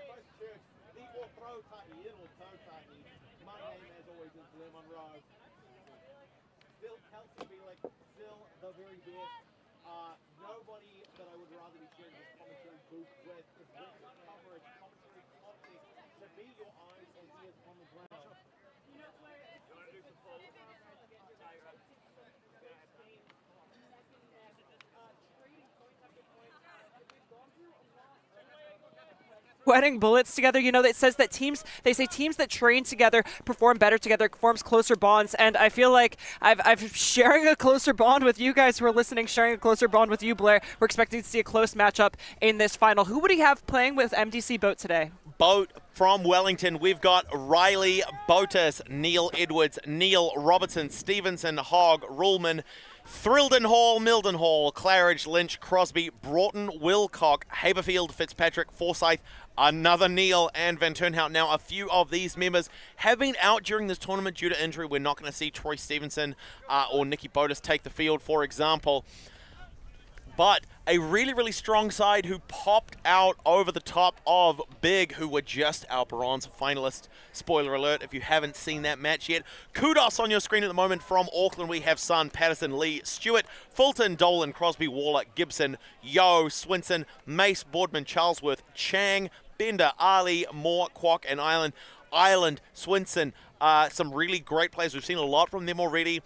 Christchurch, the Authority, it'll Authority. My name, as always, is Lemon Rowe. Still Kelsey Bielik, still the very best. Nobody that I would rather be sharing this commentary booth with is record coverage, commentary content, to be your eyes and ears on the ground. You want to do some polls? Sweating bullets together. You know, it says that they say teams that train together perform better together, forms closer bonds, and I feel like I'm sharing a closer bond with you guys who are listening, sharing a closer bond with you, Blair. We're expecting to see a close matchup in this final. Who would he have playing with MDC Boat today? Boat from Wellington. We've got Riley Botas, Neil Edwards, Neil Robertson, Stevenson, Hogg, Ruhlman, Thrilden Hall, Mildenhall, Claridge, Lynch, Crosby, Broughton, Wilcock, Haberfield, Fitzpatrick, Forsyth, another Neil, and Van Turnhout. Now, a few of these members have been out during this tournament due to injury. We're not going to see Troy Stevenson or Nicky Botas take the field, for example. But a really, really strong side who popped out over the top of Big, who were just our bronze finalists. Spoiler alert, if you haven't seen that match yet. Kudos on your screen at the moment. From Auckland, we have Sun, Patterson, Lee, Stewart, Fulton, Dolan, Crosby, Waller, Gibson, Yo, Swinson, Mace, Boardman, Charlesworth, Chang, Bender, Ali, Moore, Kwok, and Ireland, Swinson. Some really great players. We've seen a lot from them already.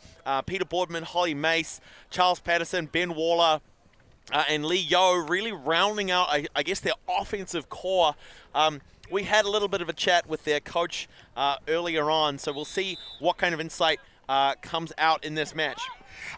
Peter Boardman, Holly Mace, Charles Patterson, Ben Waller, and Lee Yo really rounding out, I guess, their offensive core. We had a little bit of a chat with their coach earlier on, so we'll see what kind of insight comes out in this match.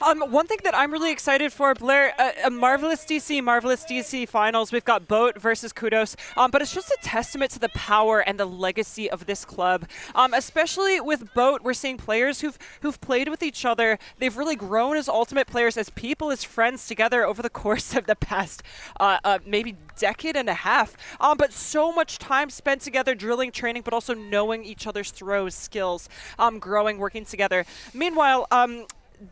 One thing that I'm really excited for, Blair, a Marvellous DC finals. We've got Boat versus Kudos, but it's just a testament to the power and the legacy of this club. Especially with Boat, we're seeing players who've played with each other. They've really grown as ultimate players, as people, as friends together over the course of the past maybe decade and a half. But so much time spent together, drilling, training, but also knowing each other's throws, skills, growing, working together. Meanwhile,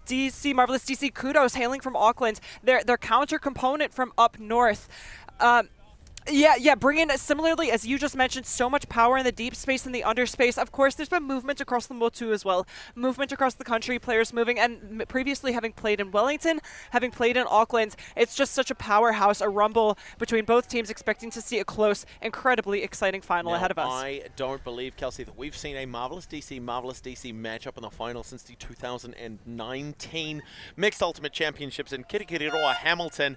Marvellous DC Kudos, hailing from Auckland, their counter component from up north. Bring in, similarly, as you just mentioned, so much power in the deep space and the underspace. Of course, there's been movement across the Motu as well. Movement across the country, players moving, and previously having played in Wellington, having played in Auckland, it's just such a powerhouse, a rumble between both teams, expecting to see a close, incredibly exciting final ahead of us. I don't believe, Kelsey, that we've seen a Marvellous DC matchup in the final since the 2019 Mixed Ultimate Championships in Kirikiriroa, Hamilton.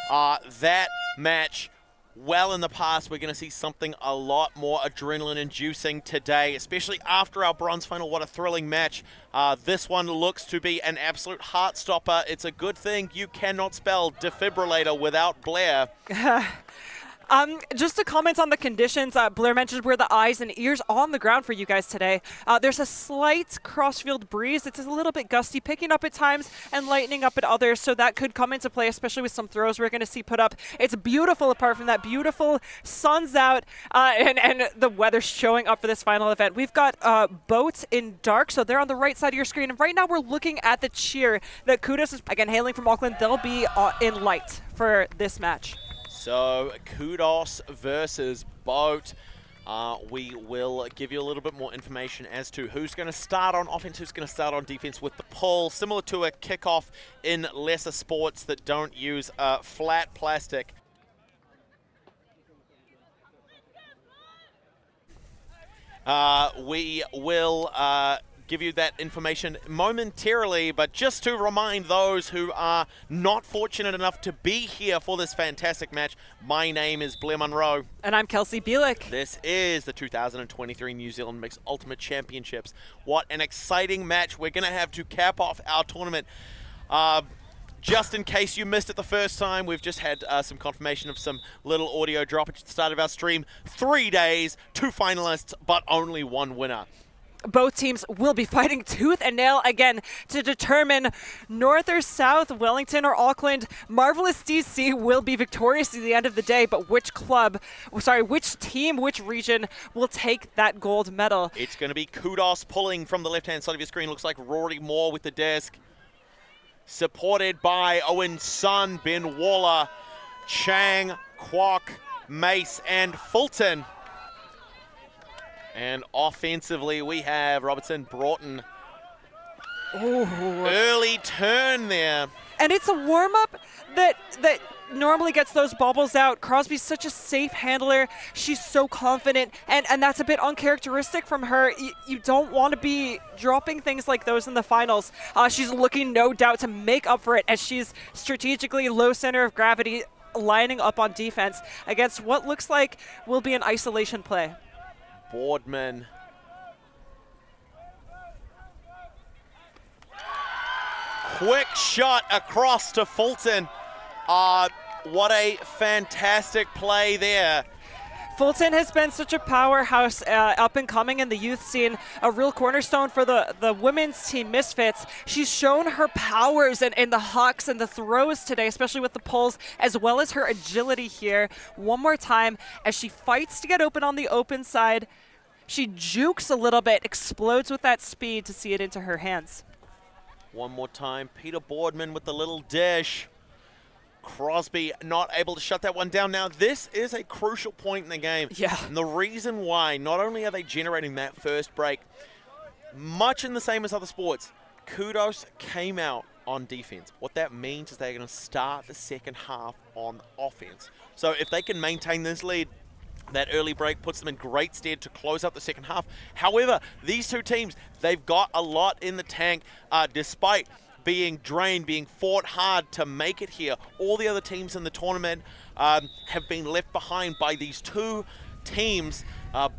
That match, well in the past. We're going to see something a lot more adrenaline-inducing today, especially after our bronze final. What a thrilling match. This one looks to be an absolute heart-stopper. It's a good thing you cannot spell defibrillator without Blair. Just to comment on the conditions, Blair mentioned we're the eyes and ears on the ground for you guys today. There's a slight crossfield breeze. It's a little bit gusty, picking up at times and lightening up at others, so that could come into play, especially with some throws we're going to see put up. It's beautiful apart from that. Beautiful, sun's out, and the weather's showing up for this final event. We've got Boats in dark, so they're on the right side of your screen, and right now we're looking at the cheer that Kudos is, again, hailing from Auckland. They'll be in light for this match. So, Kudos versus Boat. We will give you a little bit more information as to who's going to start on offense, who's going to start on defense with the pull, similar to a kickoff in lesser sports that don't use flat plastic. We will give you that information momentarily, but just to remind those who are not fortunate enough to be here for this fantastic match, my name is Blair Munro. And I'm Kelsey Bielik. This is the 2023 New Zealand Mixed Ultimate Championships. What an exciting match we're going to have to cap off our tournament. Just in case you missed it the first time, we've just had some confirmation of some little audio drop at the start of our stream. 3 days, 2 finalists, but only 1 winner. Both teams will be fighting tooth and nail again to determine north or south, Wellington or Auckland. Marvellous DC will be victorious at the end of the day, but which team, which region will take that gold medal? It's going to be Kudos pulling from the left-hand side of your screen. Looks like Rory Moore with the desk. Supported by Owen Sun, Ben Waller, Chang, Kwok, Mace, and Fulton. And offensively, we have Robertson, Broughton. Ooh. Early turn there. And it's a warm-up that normally gets those bobbles out. Crosby's such a safe handler. She's so confident, and that's a bit uncharacteristic from her. You don't want to be dropping things like those in the finals. She's looking, no doubt, to make up for it as she's strategically low center of gravity, lining up on defense against what looks like will be an isolation play. Boardman. Quick shot across to Fulton. What a fantastic play there. Fulton has been such a powerhouse up and coming in the youth scene, a real cornerstone for the women's team Misfits. She's shown her powers in the hucks and the throws today, especially with the pulls, as well as her agility here. One more time as she fights to get open on the open side. She jukes a little bit, explodes with that speed to see it into her hands. One more time, Peter Boardman with the little dish. Crosby not able to shut that one down. Now, this is a crucial point in the game. Yeah. And the reason why, not only are they generating that first break, much in the same as other sports, Kudos came out on defense. What that means is they're going to start the second half on offense. So if they can maintain this lead, that early break puts them in great stead to close out the second half. However, these two teams, they've got a lot in the tank despite being drained, being fought hard to make it here. All the other teams in the tournament have been left behind by these two teams,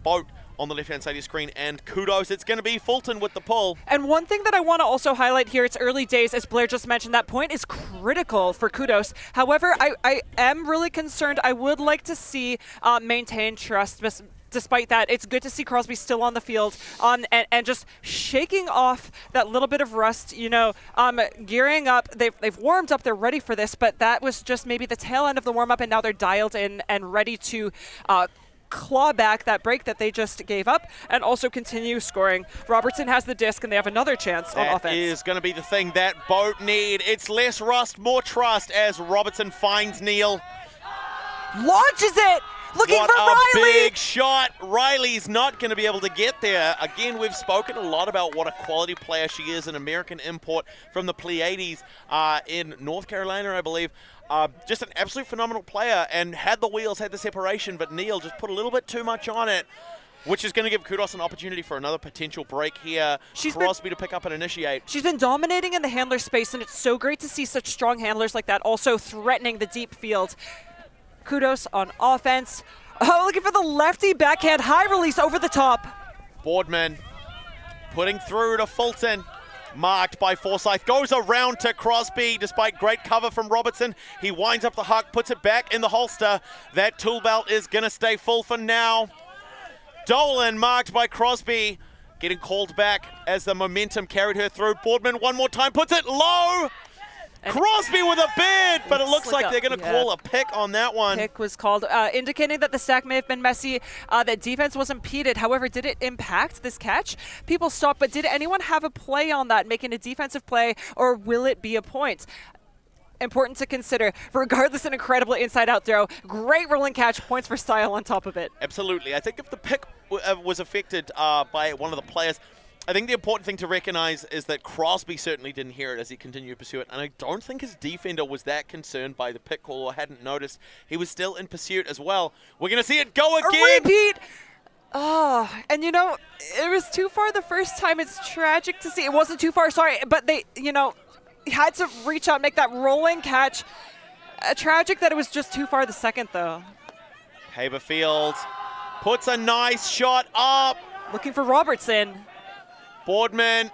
Boat on the left-hand side of your screen, and Kudos. It's going to be Fulton with the pull. And one thing that I want to also highlight here, it's early days, as Blair just mentioned, that point is critical for Kudos. However, I am really concerned. I would like to see maintain trust. Despite that, it's good to see Crosby still on the field and just shaking off that little bit of rust, gearing up. They've warmed up, they're ready for this, but that was just maybe the tail end of the warm-up, and now they're dialed in and ready to claw back that break that they just gave up and also continue scoring. Robertson has the disc, and they have another chance on offense. That is going to be the thing that Boat need. It's less rust, more trust as Robertson finds Neil. Launches it! Looking what for Riley! What a big shot. Riley's not going to be able to get there. Again, we've spoken a lot about what a quality player she is, an American import from the Pleiades in North Carolina, I believe. Just an absolute phenomenal player, and had the wheels, had the separation, but Neil just put a little bit too much on it, which is going to give Kudos an opportunity for another potential break here. Crosby to pick up and initiate. She's been dominating in the handler space, and it's so great to see such strong handlers like that also threatening the deep field. Kudos on offense. Oh, looking for the lefty backhand high release over the top. Boardman putting through to Fulton. Marked by Forsyth. Goes around to Crosby despite great cover from Robertson. He winds up the huck, puts it back in the holster. That tool belt is going to stay full for now. Dolan marked by Crosby. Getting called back as the momentum carried her through. Boardman one more time, puts it low. Crosby with a bid, but it looks like they're going to call a pick on that one. Pick was called, indicating that the stack may have been messy, that defense was impeded. However, did it impact this catch? People stopped, but did anyone have a play on that, making a defensive play, or will it be a point? Important to consider. Regardless, an incredible inside-out throw. Great rolling catch, points for style on top of it. Absolutely. I think if the pick was affected by one of the players, I think the important thing to recognize is that Crosby certainly didn't hear it as he continued to pursue it, and I don't think his defender was that concerned by the pick call or hadn't noticed. He was still in pursuit as well. We're going to see it go again. A repeat! Oh, and it was too far the first time. It's tragic to see. It wasn't too far, sorry, but they, had to reach out, make that rolling catch. Tragic that it was just too far the second, though. Haberfield puts a nice shot up. Looking for Robertson. Boardman.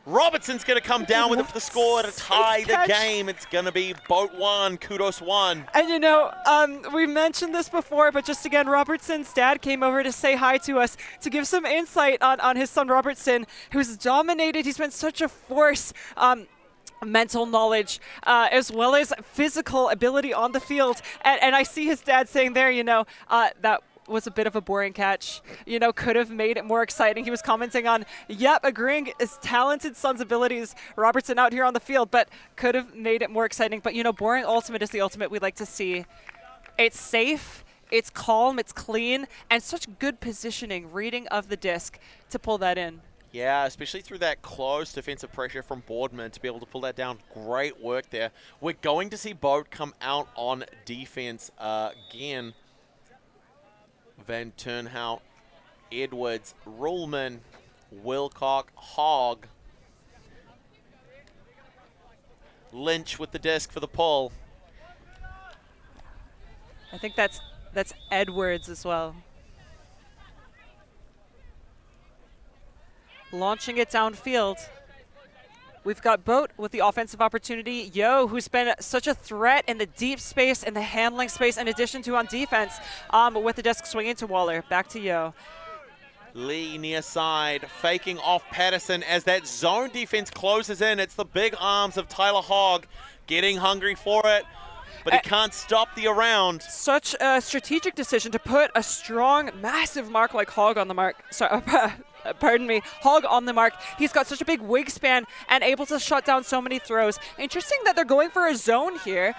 Robertson's going to come down with it for the score to tie the game. It's going to be Boat 1, Kudos 1. And we mentioned this before, but just again, Robertson's dad came over to say hi to us, to give some insight on his son Robertson, who's dominated. He's been such a force. Mental knowledge as well as physical ability on the field. And I see his dad saying there, that was a bit of a boring catch. Could have made it more exciting. He was commenting on, agreeing his talented son's abilities, Robertson out here on the field, but could have made it more exciting. But, boring ultimate is the ultimate we like to see. It's safe. It's calm, it's clean, and such good positioning, reading of the disc to pull that in. Yeah, especially through that close defensive pressure from Boardman to be able to pull that down. Great work there. We're going to see Boat come out on defense again. Van Turnhout, Edwards, Ruhlman, Wilcock, Hogg. Lynch with the disc for the pull. I think that's Edwards as well. Launching it downfield. We've got Boat with the offensive opportunity. Yo, who's been such a threat in the deep space and the handling space in addition to on defense, with the disc swinging to Waller. Back to Yo. Lee near side, faking off Patterson as that zone defense closes in. It's the big arms of Tyler Hogg getting hungry for it, but he can't stop the around. Such a strategic decision to put a strong, massive mark like Hogg on the mark. Sorry, pardon me, Hogg on the mark. He's got such a big wingspan and able to shut down so many throws. Interesting that they're going for a zone here,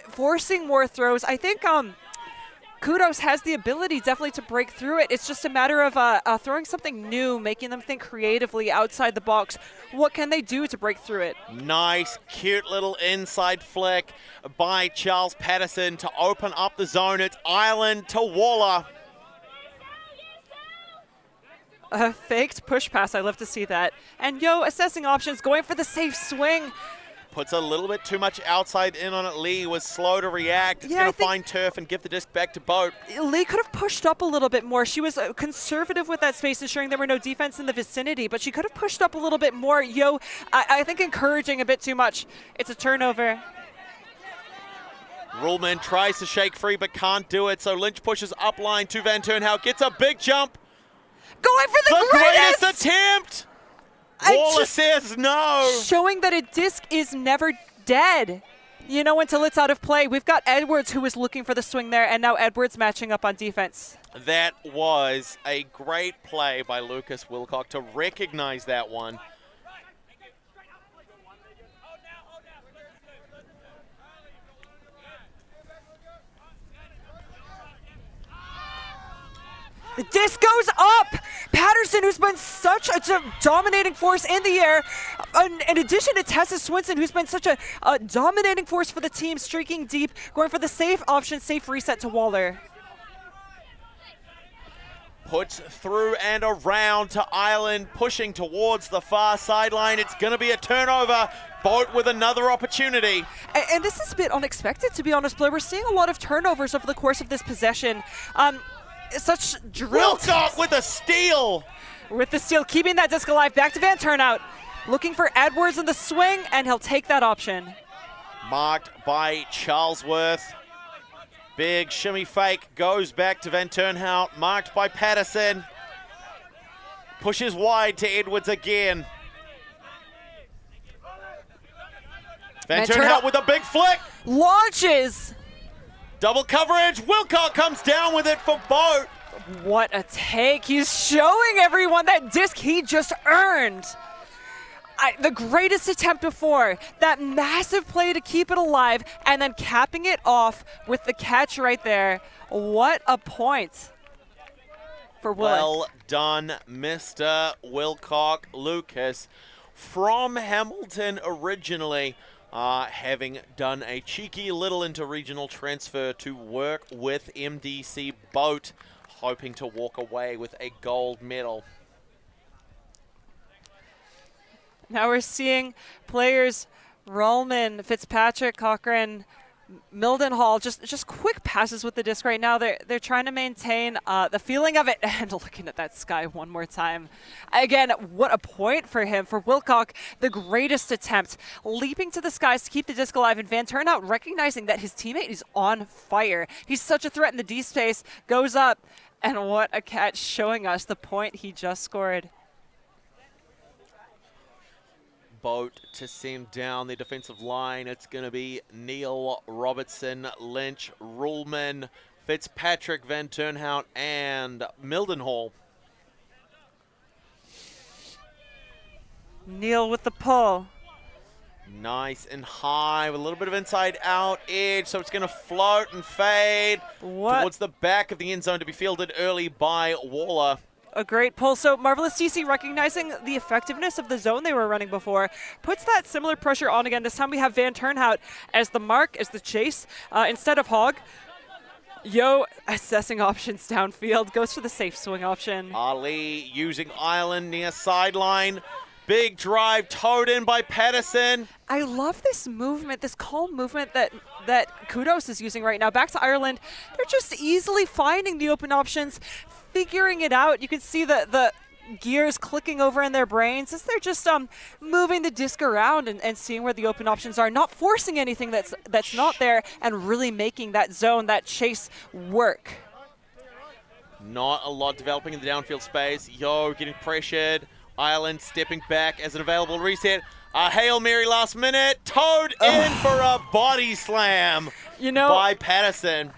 forcing more throws. I think Kudos has the ability definitely to break through it. It's just a matter of throwing something new, making them think creatively outside the box. What can they do to break through it? Nice, cute little inside flick by Charles Patterson to open up the zone. It's Ireland to Waller. A faked push pass, I love to see that. And Yo assessing options, going for the safe swing. Puts a little bit too much outside in on it. Lee was slow to react. It's going to find turf and give the disc back to Boat. Lee could have pushed up a little bit more. She was conservative with that space, ensuring there were no defense in the vicinity, but she could have pushed up a little bit more. Yo, I think encouraging a bit too much. It's a turnover. Ruhlman tries to shake free but can't do it, so Lynch pushes up line to Van Turnhout, gets a big jump. Going for the greatest attempt! Waller says no. Showing that a disc is never dead, you know, until it's out of play. We've got Edwards who was looking for the swing there, and now Edwards matching up on defense. That was a great play by Lucas Wilcock to recognize that one. The disc goes up. Patterson, who's been such a dominating force in the air, in addition to Tessa Swinson, who's been such a dominating force for the team, streaking deep, going for the safe option, safe reset to Waller. Puts through and around to Ireland, pushing towards the far sideline. It's going to be a turnover. Boat with another opportunity. And this is a bit unexpected, to be honest, Blair. We're seeing a lot of turnovers over the course of this possession. Such drill. Wilcock with a steal. With the steal, keeping that disc alive. Back to Van Turnhout. Looking for Edwards in the swing, and he'll take that option. Marked by Charlesworth. Big shimmy fake goes back to Van Turnhout. Marked by Patterson. Pushes wide to Edwards again. Van Turnhout with a big flick. Launches. Double coverage. Wilcock comes down with it for Boat. What a take. He's showing everyone that disc he just earned. The greatest attempt before. That massive play to keep it alive and then capping it off with the catch right there. What a point for Willem. Well done, Mr. Wilcock. Lucas from Hamilton originally. Having done a cheeky little interregional transfer to work with MDC Boat, hoping to walk away with a gold medal. Now we're seeing players Ruhlman, Fitzpatrick, Cochran, Mildenhall, just quick passes with the disc right now. They're trying to maintain the feeling of it. And looking at that sky one more time. Again, what a point for him. For Wilcock, the greatest attempt. Leaping to the skies to keep the disc alive. And Van Turnhout recognizing that his teammate is on fire. He's such a threat in the D space. Goes up. And what a catch, showing us the point he just scored. Boat to send down the defensive line. It's going to be Neil, Robertson, Lynch, Ruhlman, Fitzpatrick, Van Turnhout, and Mildenhall. Neil with the pull. Nice and high with a little bit of inside out edge, so it's going to float and fade towards the back of the end zone to be fielded early by Waller. A great pull. So Marvellous DC, recognizing the effectiveness of the zone they were running before, puts that similar pressure on again. This time we have Van Turnhout as the mark, as the chase, instead of Hogg. Yo, assessing options downfield, goes for the safe swing option. Ali using Ireland near sideline. Big drive towed in by Patterson. I love this movement, this calm movement that Kudos is using right now. Back to Ireland, they're just easily finding the open options, figuring it out. You can see the gears clicking over in their brains as they're just moving the disc around and seeing where the open options are, not forcing anything that's not there, and really making that zone, that chase work. Not a lot developing in the downfield space. Yo getting pressured. Ireland stepping back as an available reset. A Hail Mary last minute. Towed in for a body slam by Patterson.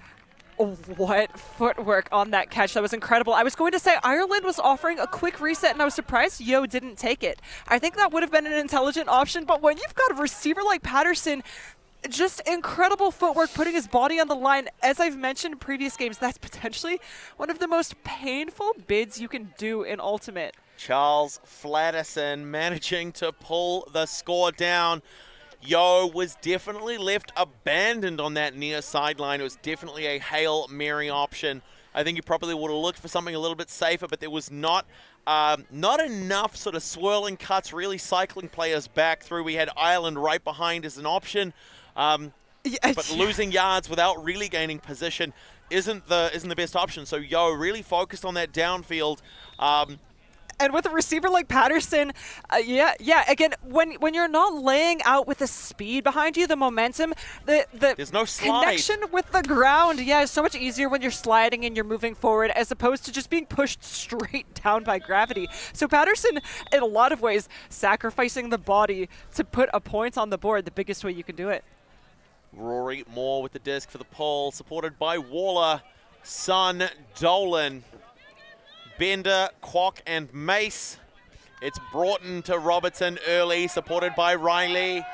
What footwork on that catch. That was incredible. I was going to say Ireland was offering a quick reset, and I was surprised Yo didn't take it. I think that would have been an intelligent option, but when you've got a receiver like Patterson, just incredible footwork, putting his body on the line. As I've mentioned in previous games, that's potentially one of the most painful bids you can do in Ultimate. Charles Flatterson managing to pull the score down. Yo was definitely left abandoned on that near sideline. It was definitely a Hail Mary option. I think he probably would have looked for something a little bit safer, but there was not enough sort of swirling cuts, really cycling players back through. We had Ireland right behind as an option, but losing yards without really gaining position isn't the best option. So Yo really focused on that downfield. And with a receiver like Patterson, again, when you're not laying out with the speed behind you, the momentum, there's no slide. Connection with the ground, is so much easier when you're sliding and you're moving forward as opposed to just being pushed straight down by gravity. So Patterson, in a lot of ways, sacrificing the body to put a point on the board, the biggest way you can do it. Rory Moore with the disc for the pull, supported by Waller, Sun, Dolan, Bender, Kwok, and Mace. It's Broughton to Robertson early, supported by Riley.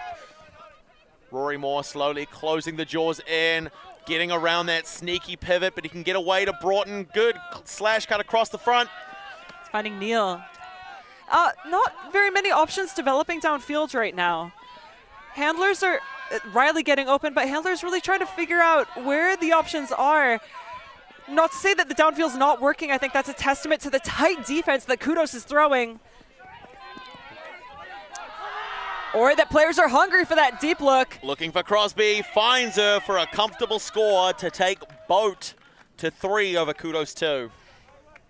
Rory Moore slowly closing the jaws in, getting around that sneaky pivot, but he can get away to Broughton. Good slash cut across the front. It's finding Neil. Not very many options developing downfield right now. Handlers are, Riley getting open, but handlers really trying to figure out where the options are. Not to say that the downfield's not working. I think that's a testament to the tight defense that Kudos is throwing. Or that players are hungry for that deep look. Looking for Crosby, finds her for a comfortable score to take Boat to 3 over Kudos 2.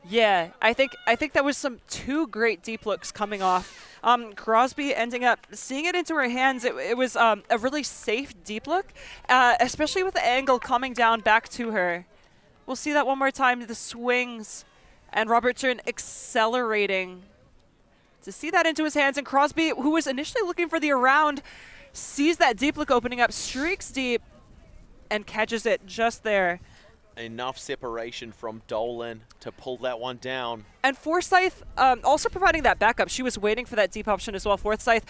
Yeah, I think that was two great deep looks coming off. Crosby ending up seeing it into her hands. It was a really safe deep look, especially with the angle coming down back to her. We'll see that one more time, the swings, and Robertson accelerating to see that into his hands. And Crosby, who was initially looking for the around, sees that deep look opening up, streaks deep, and catches it just there. Enough separation from Dolan to pull that one down. And Forsyth also providing that backup. She was waiting for that deep option as well. Forsyth,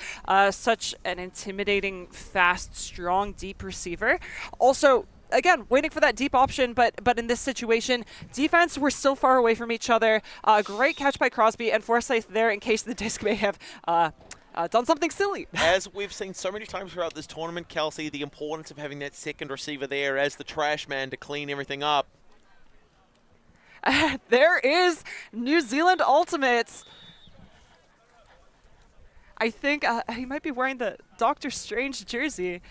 such an intimidating, fast, strong, deep receiver. Also, again, waiting for that deep option, but in this situation, defense were still far away from each other. Great catch by Crosby, and Forsyth there in case the disc may have done something silly. As we've seen so many times throughout this tournament, Kelsey, the importance of having that second receiver there as the trash man to clean everything up. There is New Zealand Ultimates. I think he might be wearing the Doctor Strange jersey.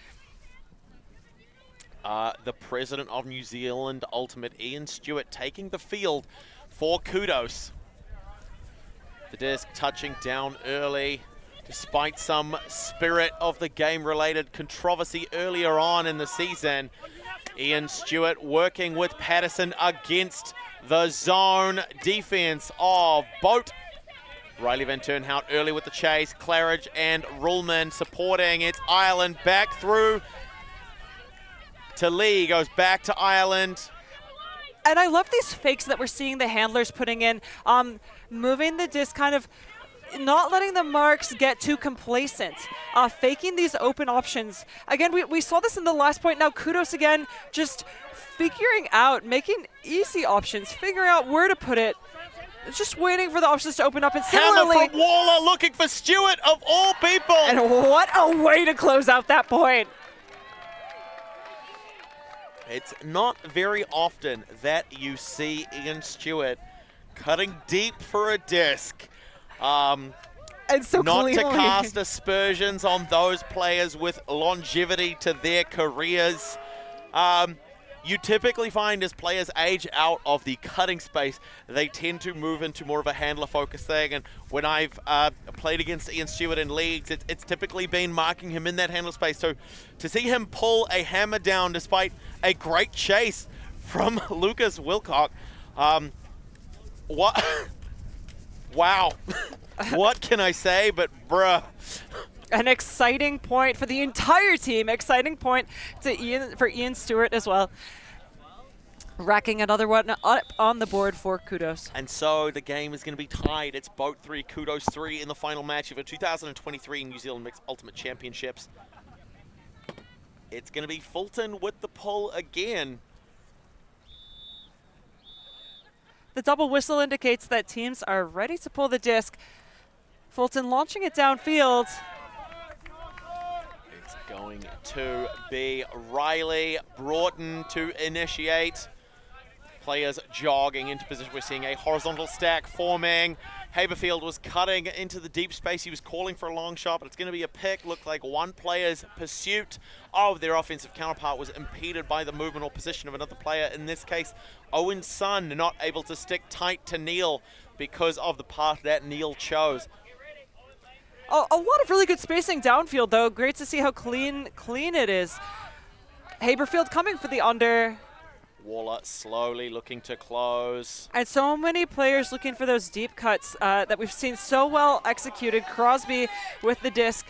The president of New Zealand Ultimate, Ian Stewart, taking the field for Kudos. The disc touching down early, despite some spirit of the game-related controversy earlier on in the season. Ian Stewart working with Patterson against the zone defense of Boat. Riley Van Turnhout early with the chase. Claridge and Ruhlman supporting. It's Ireland back through to Lee, goes back to Ireland. And I love these fakes that we're seeing the handlers putting in, moving the disc kind of not letting the marks get too complacent, faking these open options. Again, we saw this in the last point. Now Kudos again, just figuring out, making easy options, figuring out where to put it, just waiting for the options to open up. And Hammer similarly, from Waller looking for Stewart of all people. and what a way to close out that point. It's not very often that you see Ian Stewart cutting deep for a disc. And so Not cleanly. to cast aspersions on those players with longevity to their careers. You typically find as players age out of the cutting space, they tend to move into more of a handler focus thing. And when I've played against Ian Stewart in leagues, it's typically been marking him in that handler space. So to see him pull a hammer down despite a great chase from Lucas Wilcock, what? Wow. What can I say? But bruh. An exciting point for the entire team. Exciting point to Ian Stewart as well. Racking another one up on the board for Kudos. And so the game is going to be tied. It's Boat 3, Kudos 3 in the final match of the 2023 New Zealand Mixed Ultimate Championships. It's going to be Fulton with the pull again. The double whistle indicates that teams are ready to pull the disc. Fulton launching it downfield. It's going to be Riley Broughton to initiate. Players jogging into position. We're seeing a horizontal stack forming. Haberfield was cutting into the deep space. He was calling for a long shot, but it's going to be a pick. Looked like one player's pursuit of their offensive counterpart was impeded by the movement or position of another player. In this case, Owen Sun not able to stick tight to Neil because of the path that Neil chose. A lot of really good spacing downfield, though. Great to see how clean it is. Haberfield coming for the under. Waller slowly looking to close. And so many players looking for those deep cuts that we've seen so well executed. Crosby with the disc,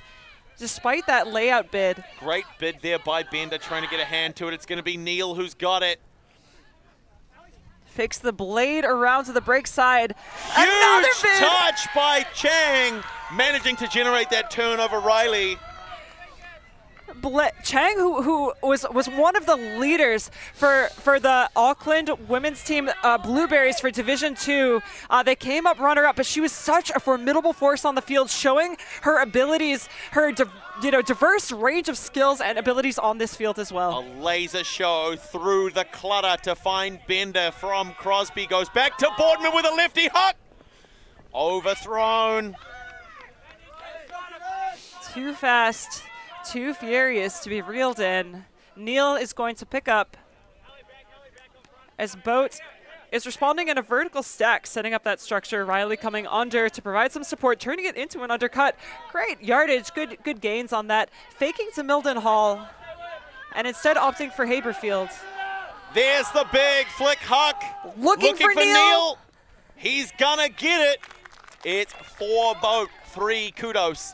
despite that layout bid. Great bid there by Bender, trying to get a hand to it. It's going to be Neil who's got it. Fakes the blade around to the break side. Huge Another bid! touch by Chang, managing to generate that turn over Riley. Chang, who was one of the leaders for the Auckland women's team Blueberries for Division 2. They came up runner-up, but she was such a formidable force on the field, showing her abilities, her diverse range of skills and abilities on this field as well. A laser show through the clutter to find Bender from Crosby. Goes back to Boardman with a lefty hook. Overthrown. Too fast. Too furious to be reeled in. Neil is going to pick up as Boat is responding in a vertical stack, setting up that structure. Riley coming under to provide some support, turning it into an undercut. Great yardage, good gains on that. Faking to Milden Hall, and instead opting for Haberfield. There's the big flick huck. Looking for Neil. He's gonna get it. It's 4 Boat, 3 Kudos.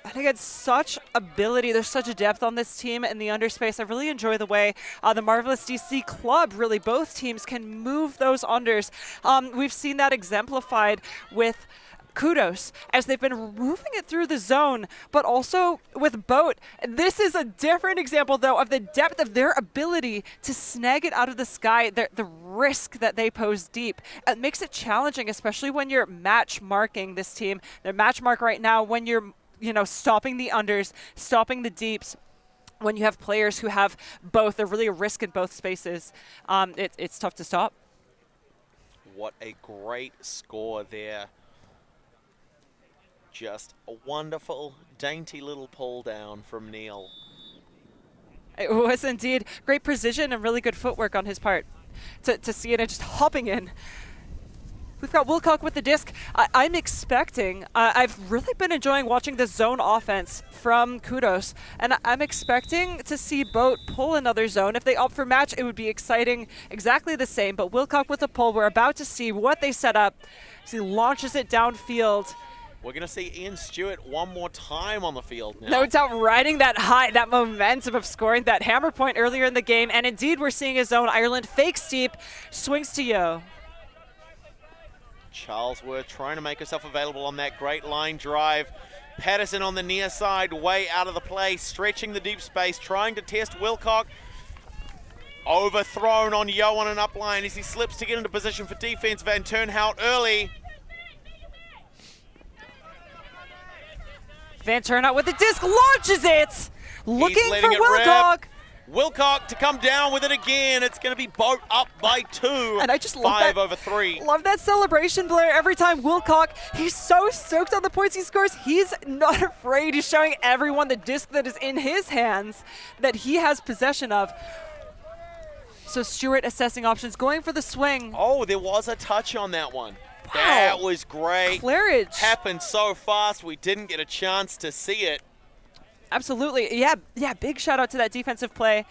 I think it's such ability. There's such a depth on this team in the underspace. I really enjoy the way the Marvellous DC club, really both teams can move those unders. We've seen that exemplified with Kudos as they've been moving it through the zone, but also with Boat. This is a different example, though, of the depth of their ability to snag it out of the sky, the risk that they pose deep. It makes it challenging, especially when you're match marking this team. They're match mark right now when you're stopping the unders, stopping the deeps. When you have players who have both, they're really a risk in both spaces. It's tough to stop. What a great score there. Just a wonderful, dainty little pull down from Neil. It was indeed great precision and really good footwork on his part to see it and just hopping in. We've got Wilcock with the disc. I'm expecting, I've really been enjoying watching the zone offense from Kudos, and I'm expecting to see Boat pull another zone. If they opt for match, it would be exciting, exactly the same, but Wilcock with the pull, we're about to see what they set up. As he launches it downfield. We're going to see Ian Stewart one more time on the field now. No doubt riding that high, that momentum of scoring that hammer point earlier in the game, and indeed we're seeing his own Ireland fake steep, swings to Yo. Charlesworth trying to make herself available on that great line drive. Patterson on the near side, way out of the play, stretching the deep space, trying to test Wilcock. Overthrown on Yo on an upline as he slips to get into position for defense. Van Turnhout early. Van Turnhout with the disc, launches it! Looking for Wilcock. Wilcock to come down with it again. It's going to be Boat up by 2. And I just love 5 that, over 3. Love that celebration, Blair. Every time Wilcock, he's so stoked on the points he scores. He's not afraid. He's showing everyone the disc that is in his hands that he has possession of. So Stewart assessing options, going for the swing. Oh, there was a touch on that one. Wow. That was great. Claridge. Happened so fast we didn't get a chance to see it. Absolutely. Yeah, big shout out to that defensive play.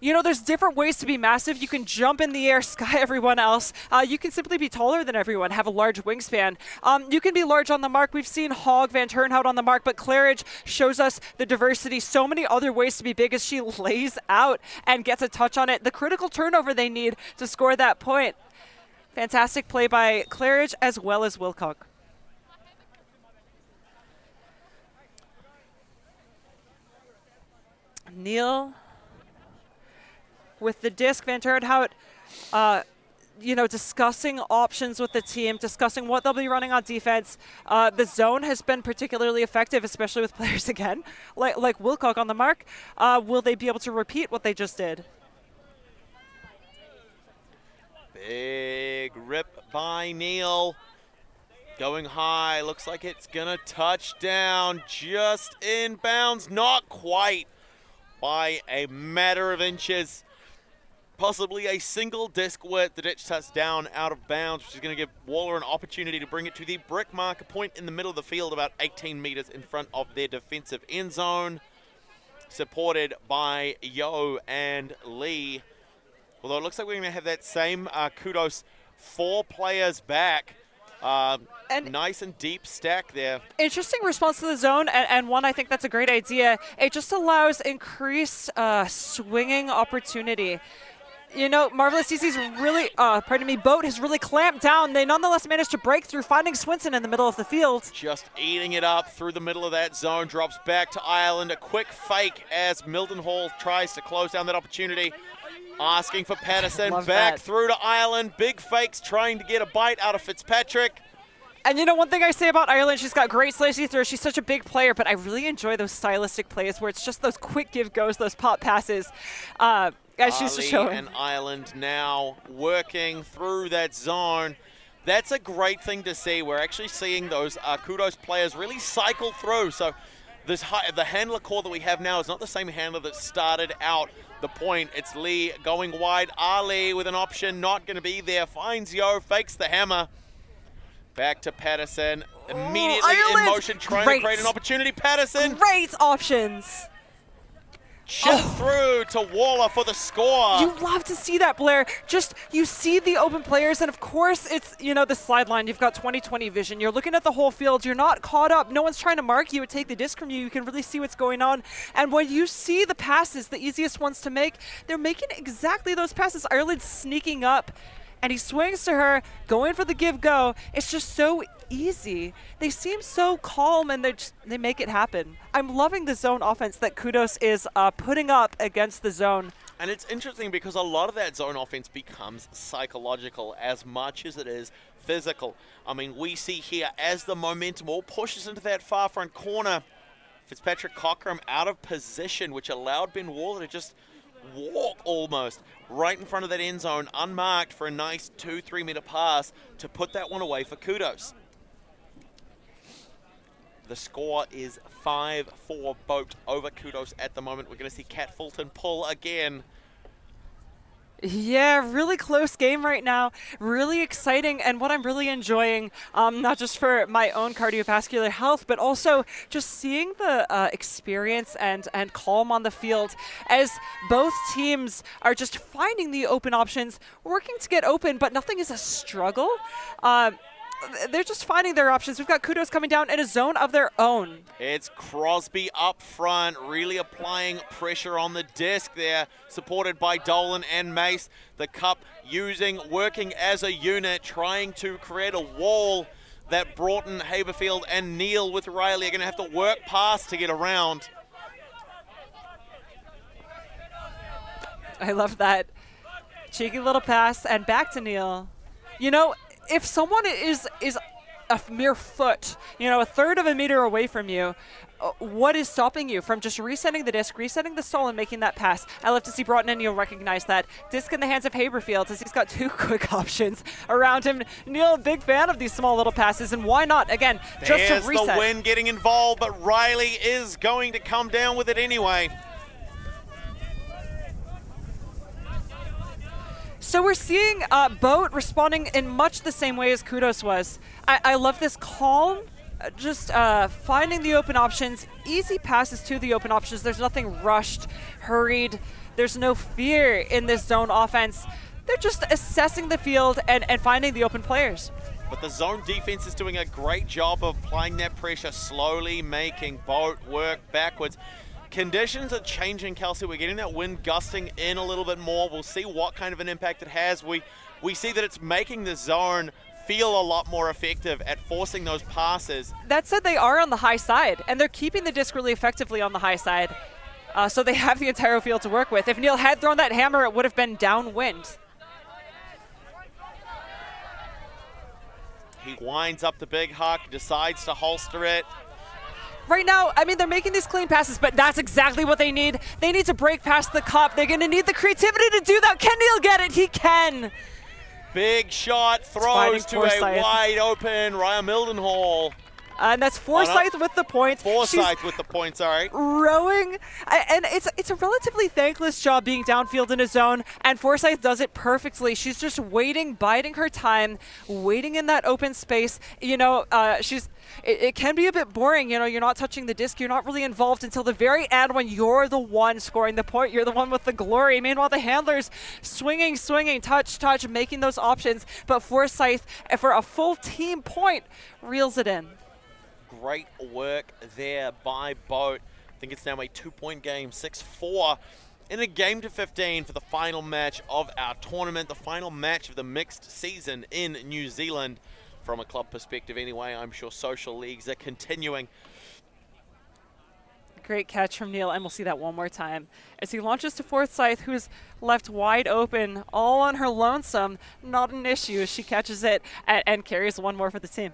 You know, there's different ways to be massive. You can jump in the air, sky everyone else. You can simply be taller than everyone, have a large wingspan. You can be large on the mark. We've seen Hogg, Van Turnhout on the mark, but Claridge shows us the diversity. So many other ways to be big as she lays out and gets a touch on it. The critical turnover they need to score that point. Fantastic play by Claridge as well as Wilcock. Neil with the disc. Van Turnhout, discussing options with the team, discussing what they'll be running on defense. The zone has been particularly effective, especially with players again, like Wilcock on the mark. Will they be able to repeat what they just did? Big rip by Neil. Going high, looks like it's gonna touch down, just in bounds, not quite, by a matter of inches. Possibly a single disc width. The ditch touch down out of bounds, which is going to give Waller an opportunity to bring it to the brick marker point in the middle of the field, about 18 meters in front of their defensive end zone. Supported by Yo and Lee. Although it looks like we're going to have that same Kudos 4 players back. And nice and deep stack there. Interesting response to the zone, and one I think that's a great idea. It just allows increased swinging opportunity. You know, Marvellous DC's really, Boat has really clamped down. They nonetheless managed to break through, finding Swinson in the middle of the field. Just eating it up through the middle of that zone, drops back to Ireland. A quick fake as Mildenhall tries to close down that opportunity. Asking for Patterson, back through to Ireland. Big fakes trying to get a bite out of Fitzpatrick. And you know, one thing I say about Ireland, she's got great slicey throws. She's such a big player, but I really enjoy those stylistic plays where it's just those quick give-goes, those pop passes. As she's showing. And Ireland now working through that zone. That's a great thing to see. We're actually seeing those Kudos players really cycle through. So the handler core that we have now is not the same handler that started out the point. It's Lee going wide. Ali with an option, not going to be there. Finds Yo, fakes the hammer. Back to Patterson. Immediately in motion, trying to create an opportunity. Patterson. Great options. Chip through to Waller for the score. You love to see that, Blair. Just, you see the open players, and of course it's, the slide line. You've got 20/20 vision. You're looking at the whole field. You're not caught up. No one's trying to mark you or take the disc from you. You can really see what's going on. And when you see the passes, the easiest ones to make, they're making exactly those passes. Ireland's sneaking up, and he swings to her, going for the give-go. It's just so easy. They seem so calm, and they make it happen. I'm loving the zone offense that Kudos is putting up against the zone. And it's interesting because a lot of that zone offense becomes psychological as much as it is physical. I mean, we see here as the momentum all pushes into that far front corner, Fitzpatrick Cockram out of position, which allowed Ben Waller to just walk almost right in front of that end zone, unmarked, for a nice 2-3 meter pass to put that one away for Kudos. The score is 5-4 Boat over Kudos at the moment. We're going to see Kat Fulton pull again. Yeah, really close game right now. Really exciting, and what I'm really enjoying, not just for my own cardiovascular health, but also just seeing the experience and calm on the field as both teams are just finding the open options, working to get open, but nothing is a struggle. they're just finding their options. We've got Kudos coming down in a zone of their own. It's Crosbie up front, really applying pressure on the disc there, supported by Dolan and Mace. The Cup working as a unit, trying to create a wall that Broughton, Haberfield, and Neil with Riley are going to have to work past to get around. I love that. Cheeky little pass, and back to Neil. You know, if someone is a mere foot, you know, a third of a meter away from you, what is stopping you from just resetting the disc, resetting the stall, and making that pass? I love to see Broughton and Neil recognize that. Disc in the hands of Haberfield, as he's got 2 quick options around him. Neil, a big fan of these small little passes, and why not? Again, just to reset. There's the wind getting involved, but Riley is going to come down with it anyway. So we're seeing Boat responding in much the same way as Kudos was. I love this calm, just finding the open options, easy passes to the open options. There's nothing rushed, hurried. There's no fear in this zone offense. They're just assessing the field and finding the open players. But the zone defense is doing a great job of applying that pressure, slowly making Boat work backwards. Conditions are changing, Kelsey. We're getting that wind gusting in a little bit more. We'll see what kind of an impact it has. We see that it's making the zone feel a lot more effective at forcing those passes. That said, they are on the high side, and they're keeping the disc really effectively on the high side. So they have the entire field to work with. If Neil had thrown that hammer, it would have been downwind. He winds up the big huck, decides to holster it. Right now, I mean, they're making these clean passes, but that's exactly what they need. They need to break past the Cup. They're going to need the creativity to do that. Can Neil get it? He can. Big shot, throws to a wide open Ryan Mildenhall. And that's Forsyth with the points. Forsyth with the points, all right. Rowing, and it's a relatively thankless job being downfield in a zone, and Forsyth does it perfectly. She's just waiting, biding her time, waiting in that open space. You know, it can be a bit boring. You know, you're not touching the disc. You're not really involved until the very end when you're the one scoring the point. You're the one with the glory. Meanwhile, the handlers swinging, touch, making those options. But Forsyth, for a full team point, reels it in. Great work there by Boat. I think it's now a 2-point game, 6-4 in a game to 15 for the final match of our tournament, the final match of the mixed season in New Zealand. From a club perspective anyway, I'm sure social leagues are continuing. Great catch from Neil, and we'll see that one more time. As he launches to Forsyth, who's left wide open, all on her lonesome. Not an issue as she catches it and carries one more for the team.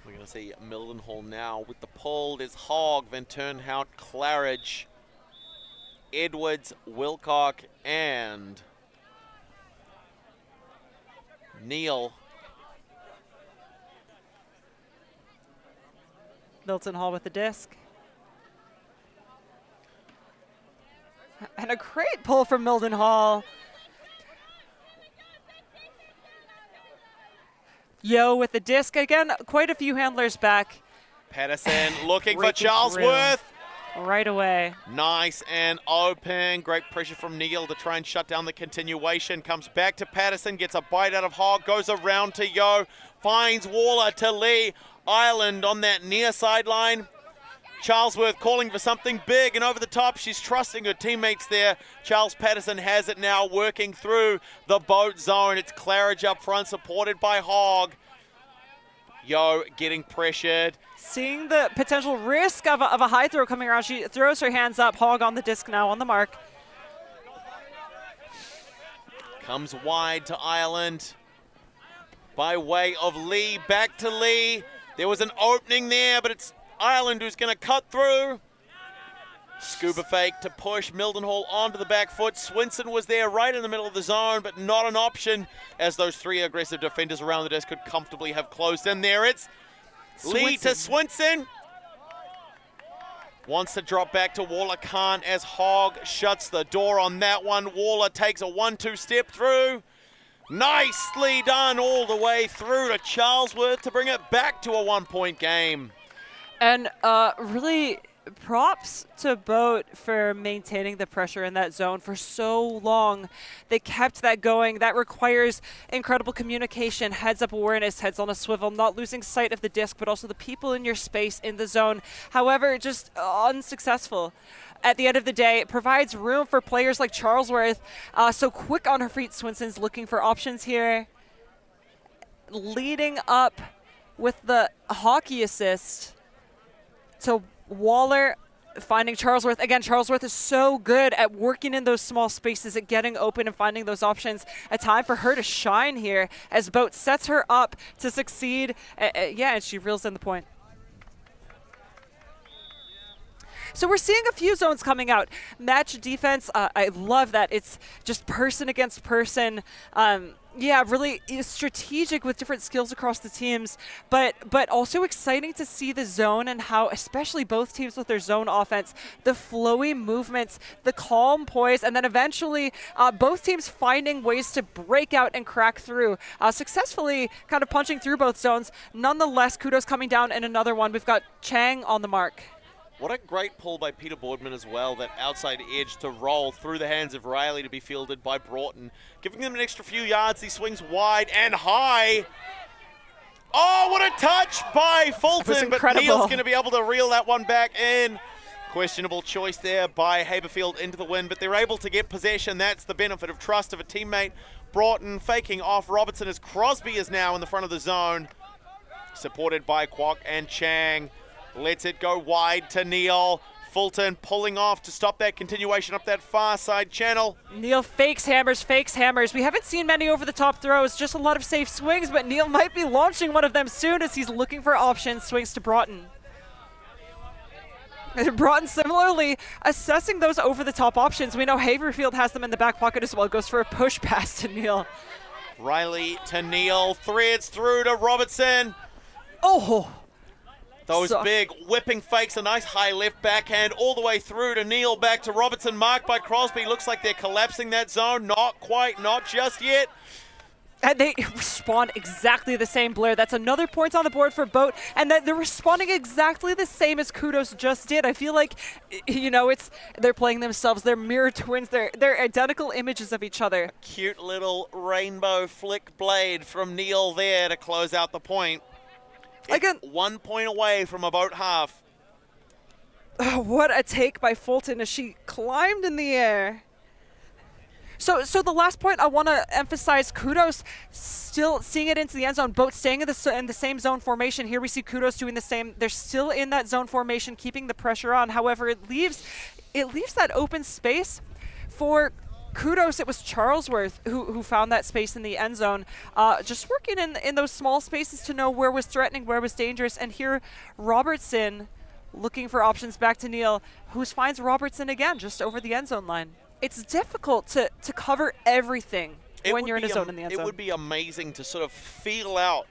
We're going to see Mildenhall now with the pull. There's Hogg, Van Turnhout, Claridge, Edwards, Wilcock, and Neil. Mildenhall with the disc. And a great pull from Mildenhall. Yo with the disc again, quite a few handlers back. Patterson looking for Charlesworth. Right away. Nice and open. Great pressure from Neil to try and shut down the continuation. Comes back to Patterson, gets a bite out of Hogg, goes around to Yo, finds Waller to Lee. Ireland on that near sideline. Charlesworth calling for something big and over the top. She's trusting her teammates there. Charles Patterson has it now, working through the Boat zone. It's Claridge up front, supported by Hogg. Yo getting pressured. Seeing the potential risk of a high throw coming around, she throws her hands up. Hogg on the disc now, on the mark. Comes wide to Ireland by way of Lee. Back to Lee. There was an opening there, but it's Ireland who's going to cut through. Scuba fake to push Mildenhall onto the back foot. Swinson was there right in the middle of the zone, but not an option as those 3 aggressive defenders around the disc could comfortably have closed in. There it's Lee to Swinson. Wants to drop back to Waller, can't as Hogg shuts the door on that one. Waller takes a 1-2 step through. Nicely done all the way through to Charlesworth to bring it back to a 1-point game. And really props to Boat for maintaining the pressure in that zone for so long. They kept that going. That requires incredible communication, heads-up awareness, heads on a swivel, not losing sight of the disc, but also the people in your space in the zone. However, just unsuccessful. At the end of the day, it provides room for players like Charlesworth. So quick on her feet, Swinson's looking for options here. Leading up with the hockey assist to Waller, finding Charlesworth. Again, Charlesworth is so good at working in those small spaces, at getting open and finding those options. A time for her to shine here as Boat sets her up to succeed. Yeah, and she reels in the point. So we're seeing a few zones coming out. Match defense, I love that. It's just person against person. Yeah, really strategic with different skills across the teams, but also exciting to see the zone and how, especially both teams with their zone offense, the flowy movements, the calm poise, and then eventually both teams finding ways to break out and crack through, successfully kind of punching through both zones. Nonetheless, Kudos coming down in another one. We've got Chang on the mark. What a great pull by Peter Boardman as well, that outside edge to roll through the hands of Riley to be fielded by Broughton. Giving them an extra few yards, he swings wide and high. Oh, what a touch by Fulton, but Neil's going to be able to reel that one back in. Questionable choice there by Haberfield into the wind, but they're able to get possession. That's the benefit of trust of a teammate. Broughton faking off Robertson as Crosby is now in the front of the zone. Supported by Kwok and Chang. Lets it go wide to Neil. Fulton pulling off to stop that continuation up that far side channel. Neil fakes hammers. We haven't seen many over-the-top throws, just a lot of safe swings, but Neil might be launching one of them soon as he's looking for options. Swings to Broughton. And Broughton similarly assessing those over-the-top options. We know Haverfield has them in the back pocket as well. Goes for a push pass to Neil. Riley to Neil. Threads through to Robertson. Oh! Those big whipping fakes, a nice high left backhand all the way through to Neil, back to Robertson, marked by Crosby. Looks like they're collapsing that zone. Not quite, not just yet. And they respond exactly the same, Blair. That's another point on the board for Boat, and that they're responding exactly the same as Kudos just did. I feel like, you know, they're playing themselves. They're mirror twins. They're identical images of each other. A cute little rainbow flick blade from Neil there to close out the point. Again, 1 point away from about half. Oh, what a take by Fulton as she climbed in the air. So the last point I want to emphasize, Kudos still seeing it into the end zone. Boat staying in the same zone formation. Here we see Kudos doing the same. They're still in that zone formation, keeping the pressure on. However, it leaves that open space for Kudos. It was Charlesworth who found that space in the end zone, just working in those small spaces to know where was threatening, where was dangerous. And here Robertson looking for options back to Neil, who finds Robertson again just over the end zone line. It's difficult to cover everything when you're in a zone in the end zone. It would be amazing to sort of feel out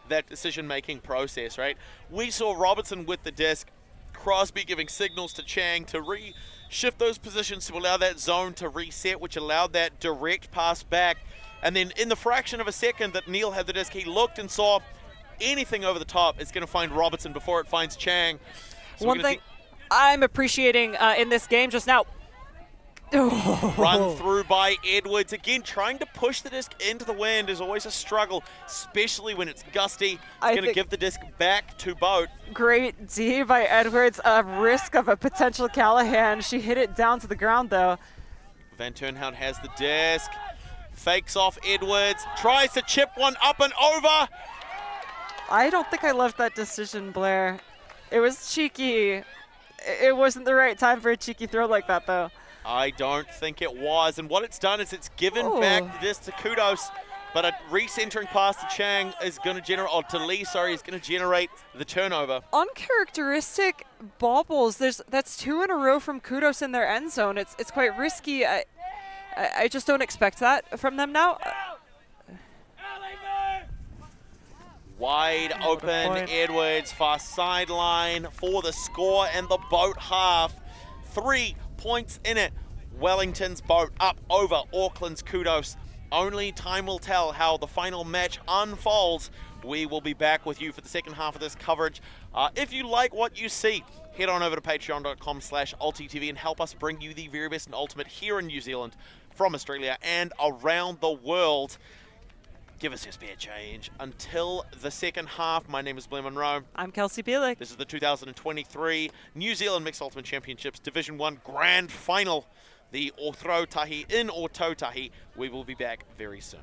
that decision-making process, right? We saw Robertson with the disc, Crosby giving signals to Chang to shift those positions to allow that zone to reset, which allowed that direct pass back. And then in the fraction of a second that Neil had the disc, he looked and saw anything over the top is going to find Robertson before it finds Chang. So one thing I'm appreciating in this game just now. Run through by Edwards. Again, trying to push the disc into the wind is always a struggle, especially when it's gusty. It's going to give the disc back to Boat. Great D by Edwards. A risk of a potential Callahan. She hit it down to the ground, though. Van Turnhout has the disc. Fakes off Edwards. Tries to chip one up and over. I don't think I loved that decision, Blair. It was cheeky. It wasn't the right time for a cheeky throw like that, though. I don't think it was, and what it's done is it's given back the disc to Kudos, but a recentering pass to Chang is going to generate, or to Lee, sorry, is going to generate the turnover. Uncharacteristic bobbles. That's two in a row from Kudos in their end zone. It's quite risky. I just don't expect that from them now. Wide open, Edwards, far sideline for the score and the Boat half. 3 points in it. Wellington's Boat up over Auckland's Kudos. Only time will tell how the final match unfolds we will be back with you for the second half of this coverage. If you like what you see, head on over to patreon.com/ULTI.TV and help us bring you the very best and ultimate here in New Zealand, from Australia, and around the world. Give us your spare change. Until the second half, my name is Blair Monroe. I'm Kelsey Bielik. This is the 2023 New Zealand Mixed Ultimate Championships Division 1 Grand Final, the Ōtautahi in Ōtautahi. We will be back very soon.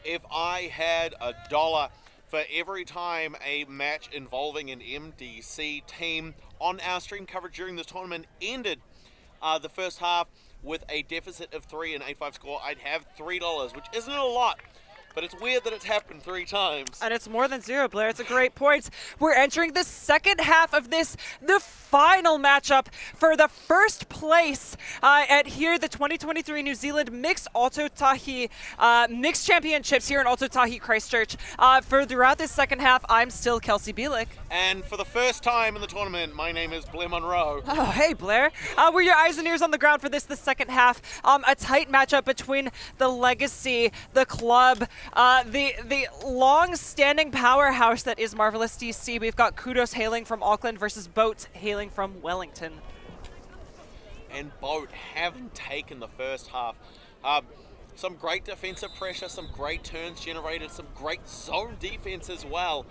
if I had $1 for every time a match involving an MDC team on our stream coverage during the tournament ended the first half with a deficit of 3 and 8-5 score, I'd have $3, which isn't a lot. But it's weird that it's happened 3 times. And it's more than 0, Blair. It's a great point. We're entering the second half of this, the final matchup for the first place at here, the 2023 New Zealand Mixed ULTI.TV Mixed Championships here in ULTI.TV Christchurch. For throughout this second half, I'm still Kelsey Bielik. And for the first time in the tournament, my name is Blair Monroe. Oh, hey, Blair. Were your eyes and ears on the ground for this, the second half? A tight matchup between the Legacy, the club, the long-standing powerhouse that is Marvellous DC. We've got Kudos hailing from Auckland versus Boat hailing from Wellington. And Boat haven't taken the first half. Some great defensive pressure, some great turns generated, some great zone defense as well.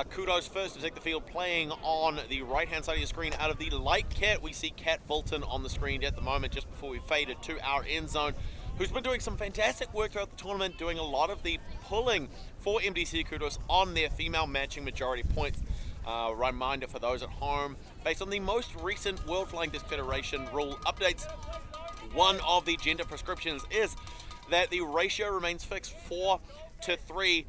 Kudos first to take the field, playing on the right-hand side of your screen. Out of the light kit, we see Kat Fulton on the screen at the moment, just before we faded to our end zone, who's been doing some fantastic work throughout the tournament, doing a lot of the pulling for MDC Kudos on their female matching majority points. Reminder for those at home, based on the most recent World Flying Disc Federation rule updates, one of the gender prescriptions is that the ratio remains fixed 4-3,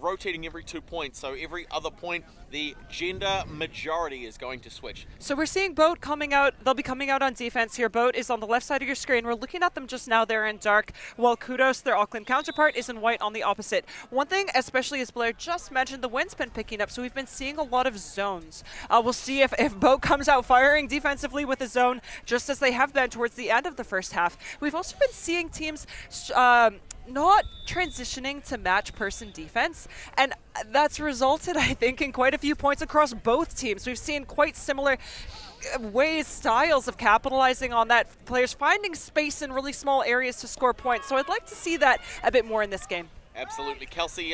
rotating every 2 points. So every other point, the gender majority is going to switch. So we're seeing Boat coming out. They'll be coming out on defense here. Boat is on the left side of your screen. We're looking at them just now. They're in dark, while Kudos, their Auckland counterpart, is in white on the opposite. One thing, especially as Blair just mentioned, the wind's been picking up, so we've been seeing a lot of zones. We'll see if Boat comes out firing defensively with a zone, just as they have been towards the end of the first half. We've also been seeing teams not transitioning to match person defense, and that's resulted, I think, in quite a few points across both teams. We've seen quite similar styles of capitalizing on that, players finding space in really small areas to score points, so I'd like to see that a bit more in this game. Absolutely, Kelsey.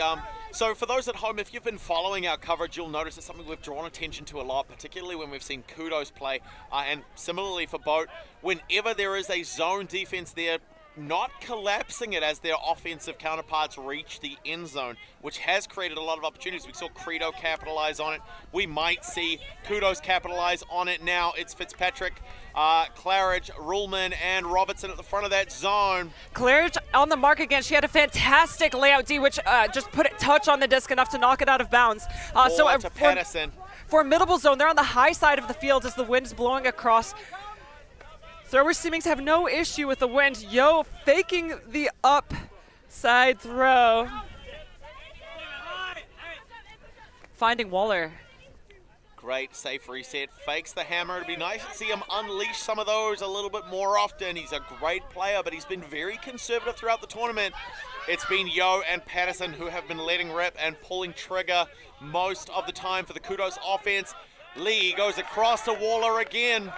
So for those at home, if you've been following our coverage, you'll notice it's something we've drawn attention to a lot, particularly when we've seen Kudos play, and similarly for Boat, whenever there is a zone defense there, not collapsing it as their offensive counterparts reach the end zone, which has created a lot of opportunities. We saw Credo capitalize on it. We might see Kudos capitalize on it now. It's Fitzpatrick, Claridge, Ruhlman, and Robertson at the front of that zone. Claridge on the mark again. She had a fantastic layout D, which just put it touch on the disc enough to knock it out of bounds. To Patterson. Formidable zone. They're on the high side of the field as the wind's blowing across. Throwers seeming to have no issue with the wind. Yo, faking the upside throw. Finding Waller. Great safe reset. Fakes the hammer. It'd be nice to see him unleash some of those a little bit more often. He's a great player, but he's been very conservative throughout the tournament. It's been Yo and Patterson who have been letting rip and pulling trigger most of the time for the Kudos offense. Lee goes across to Waller again.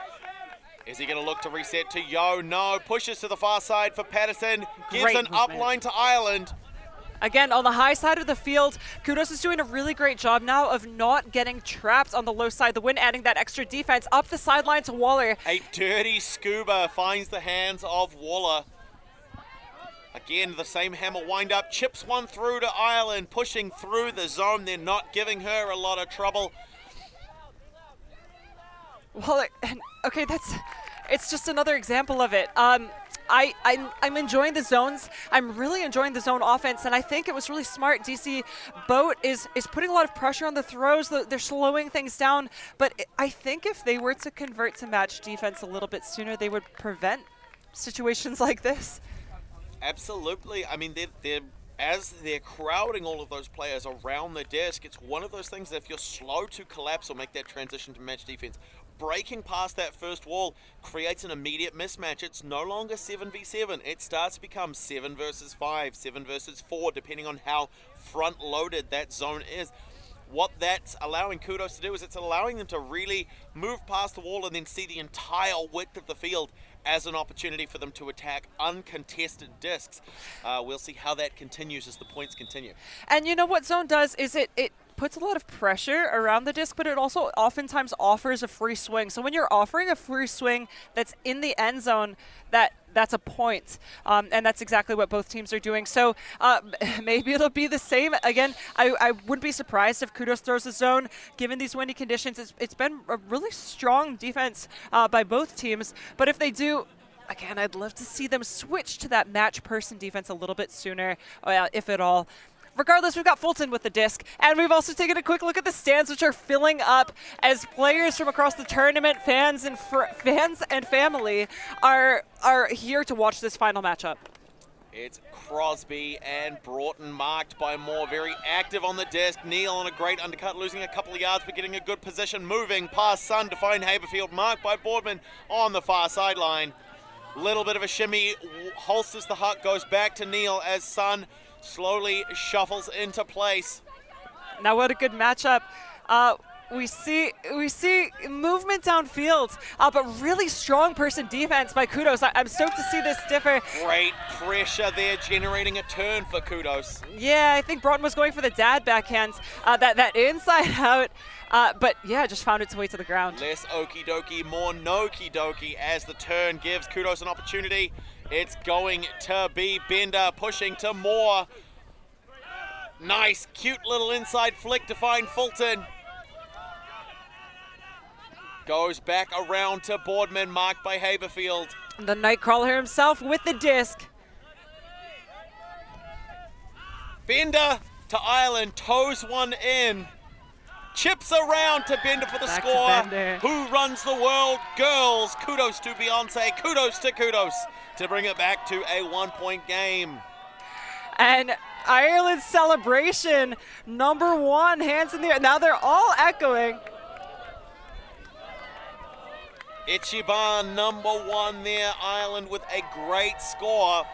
Is he going to look to reset to Yo? No. Pushes to the far side for Patterson. Gives an upline to Ireland. Again, on the high side of the field, Kudos is doing a really great job now of not getting trapped on the low side. The wind adding that extra defense up the sideline to Waller. A dirty scuba finds the hands of Waller. Again, the same hammer wind up. Chips one through to Ireland. Pushing through the zone. They're not giving her a lot of trouble. Well, okay, it's just another example of it. I'm enjoying the zones. I'm really enjoying the zone offense, and I think it was really smart. DC Boat is putting a lot of pressure on the throws. They're slowing things down, but I think if they were to convert to match defense a little bit sooner, they would prevent situations like this. Absolutely. I mean, as they're crowding all of those players around the disc, it's one of those things that if you're slow to collapse or make that transition to match defense, breaking past that first wall creates an immediate mismatch. It's no longer 7v7. It starts to become 7 versus 5, 7 versus 4, depending on how front-loaded that zone is. What that's allowing Kudos to do is it's allowing them to really move past the wall and then see the entire width of the field as an opportunity for them to attack uncontested discs. We'll see how that continues as the points continue. And you know what zone does is it puts a lot of pressure around the disc, but it also oftentimes offers a free swing. So when you're offering a free swing that's in the end zone, that that's a point. And that's exactly what both teams are doing. So maybe it'll be the same. Again, I wouldn't be surprised if Kudos throws a zone. Given these windy conditions, it's been a really strong defense by both teams. But if they do, again, I'd love to see them switch to that match person defense a little bit sooner, if at all. Regardless, we've got Fulton with the disc, and we've also taken a quick look at the stands, which are filling up as players from across the tournament, fans and family are here to watch this final matchup. It's Crosby and Broughton marked by Moore, very active on the disc. Neil on a great undercut, losing a couple of yards but getting a good position, moving past Sun to find Haberfield, marked by Boardman on the far sideline. Little bit of a shimmy, holsters the huck, goes back to Neil as Sun slowly shuffles into place. Now what a good matchup. We see movement downfield, but really strong person defense by Kudos. I'm stoked to see this differ. Great pressure there, generating a turn for Kudos. Yeah, I think Broughton was going for the dad backhand, that inside out, but yeah, just found its way to the ground. Less okie dokie, more noki dokie as the turn gives Kudos an opportunity. It's going to be Bender pushing to Moore. Nice, cute little inside flick to find Fulton. Goes back around to Boardman, marked by Haberfield. The Nightcrawler himself with the disc. Bender to Ireland, toes one in. Chips around to Bender for the Back to score. Bender. Who runs the world? Girls. Kudos to Beyonce. Kudos to Kudos to bring it back to a 1-point game. And Ireland's celebration, #1, hands in the air. Now they're all echoing. Ichiban, #1 there. Ireland with a great score.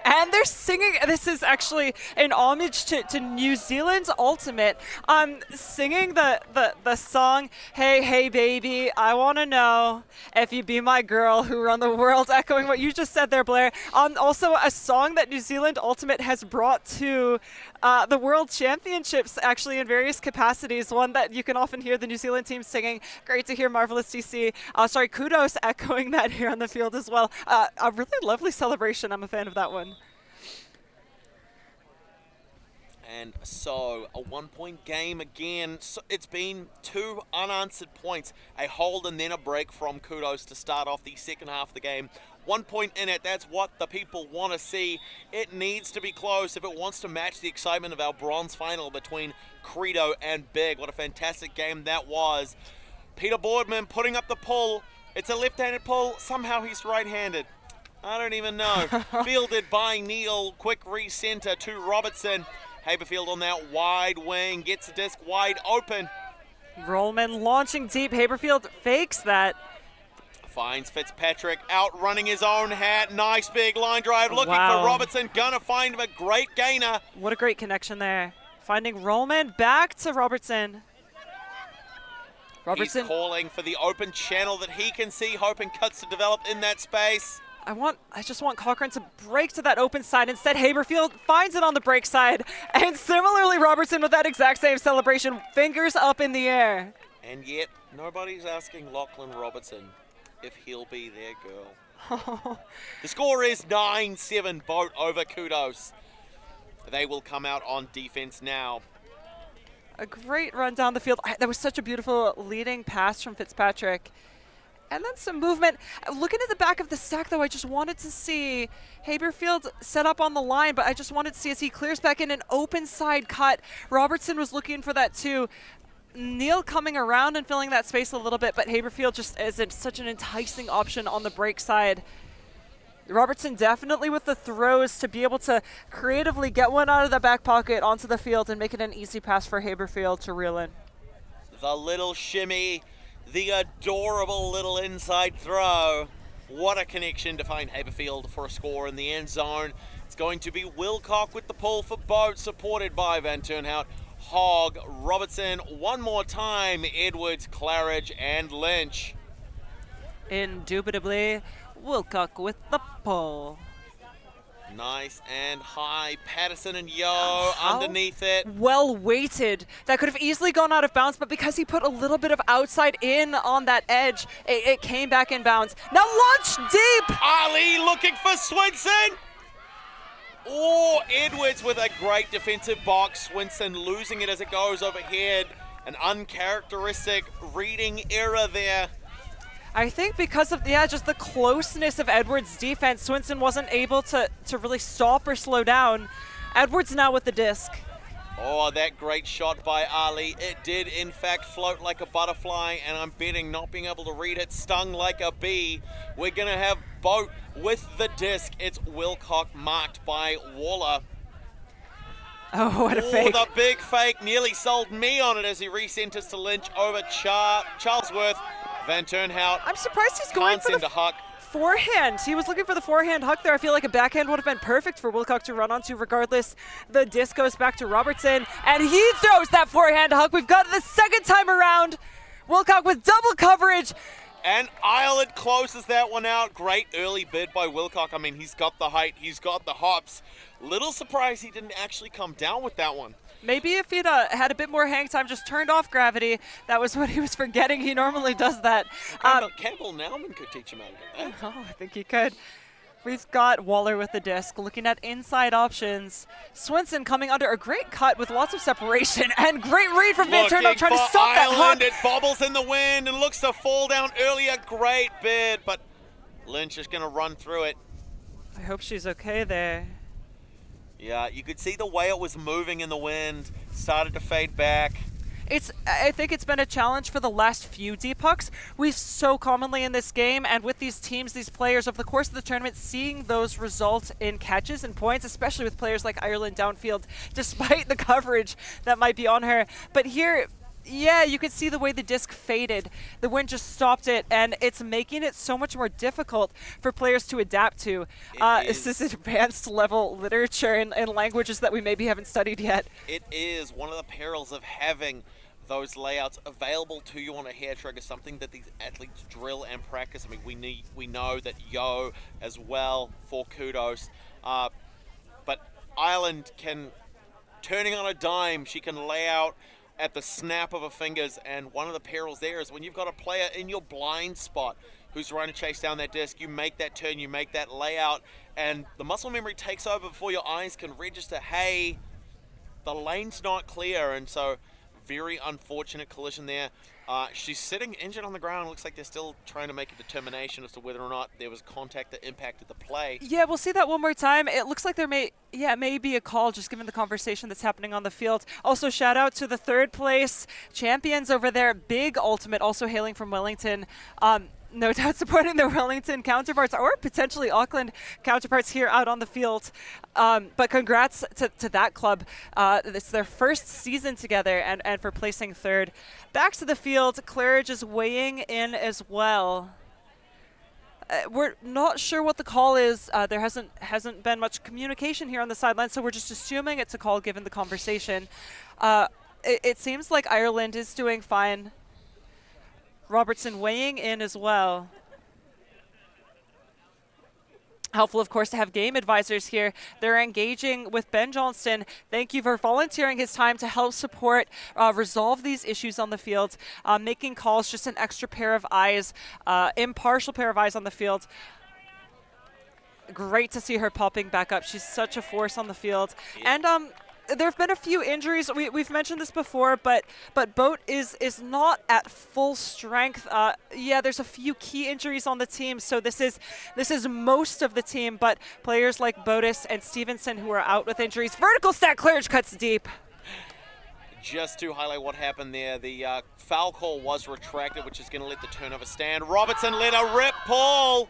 And they're singing, this is actually an homage to New Zealand's Ultimate, singing the song, Hey, hey, baby, I want to know if you be my girl who run the world, echoing what you just said there, Blair. Also a song that New Zealand Ultimate has brought to the World Championships, actually, in various capacities, one that you can often hear the New Zealand team singing. Great to hear Marvellous DC. Kudos echoing that here on the field as well. A really lovely celebration. I'm a fan of that one. And so, a 1-point game again. So it's been 2 unanswered points. A hold and then a break from Kudos to start off the second half of the game. 1 point in it, that's what the people want to see. It needs to be close if it wants to match the excitement of our bronze final between Credo and Big. What a fantastic game that was. Peter Boardman putting up the pull. It's a left-handed pull. Somehow he's right-handed. I don't even know. Fielded by Neil. Quick recenter to Robertson. Haberfield on that wide wing. Gets the disc wide open. Rollman launching deep. Haberfield fakes that. Finds Fitzpatrick outrunning his own hat. Nice big line drive. Looking Wow. for Robertson. Gonna find him a great gainer. What a great connection there. Finding Rollman back to Robertson. He's calling for the open channel that he can see, hoping cuts to develop in that space. I just want Cochrane to break to that open side. Instead, Haberfield finds it on the break side. And similarly, Robertson with that exact same celebration, fingers up in the air. And yet, nobody's asking Lachlan Robertson if he'll be their girl. The score is 9-7, Boat over Kudos. They will come out on defense now. A great run down the field. That was such a beautiful leading pass from Fitzpatrick. And then some movement. Looking at the back of the stack, though, I just wanted to see Haberfield set up on the line, but I just wanted to see as he clears back in an open side cut. Robertson was looking for that too. Neil coming around and filling that space a little bit, but Haberfield just is such an enticing option on the break side. Robertson definitely with the throws to be able to creatively get one out of the back pocket onto the field and make it an easy pass for Haberfield to reel in. The little shimmy, the adorable little inside throw. What a connection to find Haberfield for a score in the end zone. It's going to be Wilcock with the pull for Boat, supported by Van Turnhout, Hogg, Robertson, one more time, Edwards, Claridge, and Lynch. Indubitably, Wilcock with the pull. Nice and high. Patterson and Yo underneath it. Well weighted. That could have easily gone out of bounds, but because he put a little bit of outside in on that edge, it came back in bounds. Now launch deep! Ali looking for Swinson! Oh, Edwards with a great defensive box. Swinson losing it as it goes overhead. An uncharacteristic reading error there. I think because of, just the closeness of Edwards' defense, Swinson wasn't able to really stop or slow down. Edwards now with the disc. Oh, that great shot by Ali. It did, in fact, float like a butterfly, and I'm betting not being able to read it stung like a bee. We're going to have Boat with the disc. It's Wilcock marked by Waller. Oh, what a fake. The big fake nearly sold me on it as he recenters to Lynch over Charlesworth. Van Turnhout. I'm surprised he's going for the huck. Forehand. He was looking for the forehand huck there. I feel like a backhand would have been perfect for Wilcock to run onto. Regardless, the disc goes back to Robertson, and he throws that forehand huck. We've got it the second time around. Wilcock with double coverage. And Ireland closes that one out. Great early bid by Wilcock. I mean, he's got the height, he's got the hops. Little surprised he didn't actually come down with that one. Maybe if he'd had a bit more hang time, just turned off gravity, that was what he was forgetting. He normally does that. Campbell Nauman could teach him how to do that. Oh, I think he could. We've got Waller with the disc, looking at inside options. Swinson coming under a great cut with lots of separation, and great read from Van Turnhout trying to stop that huck. It bobbles in the wind and looks to fall down earlier. Great bid, but Lynch is going to run through it. I hope she's okay there. Yeah, you could see the way it was moving in the wind, started to fade back. I think it's been a challenge for the last few deep pucks. We've so commonly in this game, and with these teams, these players, over the course of the tournament, seeing those result in catches and points, especially with players like Ireland downfield, despite the coverage that might be on her. But here, yeah, you could see the way the disc faded. The wind just stopped it, and it's making it so much more difficult for players to adapt to. This is advanced level literature in languages that we maybe haven't studied yet. It is one of the perils of having those layouts available to you on a hair trigger, something that these athletes drill and practice. I mean, we know that Yo as well for Kudos, but Ireland can, turning on a dime, she can lay out at the snap of her fingers, and one of the perils there is when you've got a player in your blind spot who's trying to chase down that disc, you make that turn, you make that layout, and the muscle memory takes over before your eyes can register, hey, the lane's not clear, and so very unfortunate collision there. She's sitting injured on the ground. Looks like they're still trying to make a determination as to whether or not there was contact that impacted the play. Yeah, we'll see that one more time. It looks like there may be a call, just given the conversation that's happening on the field. Also, shout out to the third place champions over there. Big Ultimate, also hailing from Wellington. No doubt supporting their Wellington counterparts, or potentially Auckland counterparts here out on the field. But congrats to that club. It's their first season together, and for placing third. Back to the field, Claridge is weighing in as well. We're not sure what the call is. There hasn't been much communication here on the sideline, so we're just assuming it's a call given the conversation. It seems like Ireland is doing fine. Robertson weighing in as well. Helpful, of course, to have game advisors here. They're engaging with Ben Johnston. Thank you for volunteering his time to help support, resolve these issues on the field, making calls, just an extra pair of eyes, impartial pair of eyes on the field. Great to see her popping back up. She's such a force on the field. And there have been a few injuries. We've mentioned this before, but Boat is not at full strength. Yeah, there's a few key injuries on the team, so this is most of the team. But players like Botus and Stevenson who are out with injuries. Vertical stack, Claridge cuts deep. Just to highlight what happened there, the foul call was retracted, which is going to let the turnover stand. Robertson let a rip pull.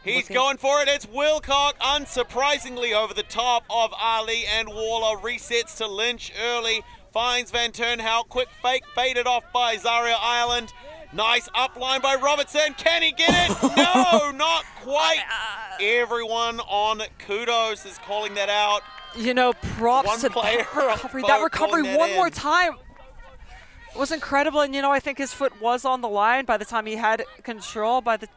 He's going for it. It's Wilcock, unsurprisingly over the top of Ali, and Waller resets to Lynch early. Finds Van Turnhout. Quick fake, baited off by Zaria Ireland. Nice upline by Robertson. Can he get it? No, not quite. Everyone on Kudos is calling that out. You know, props to that recovery. That recovery one more time was incredible, and you know, I think his foot was on the line by the time he had control. By the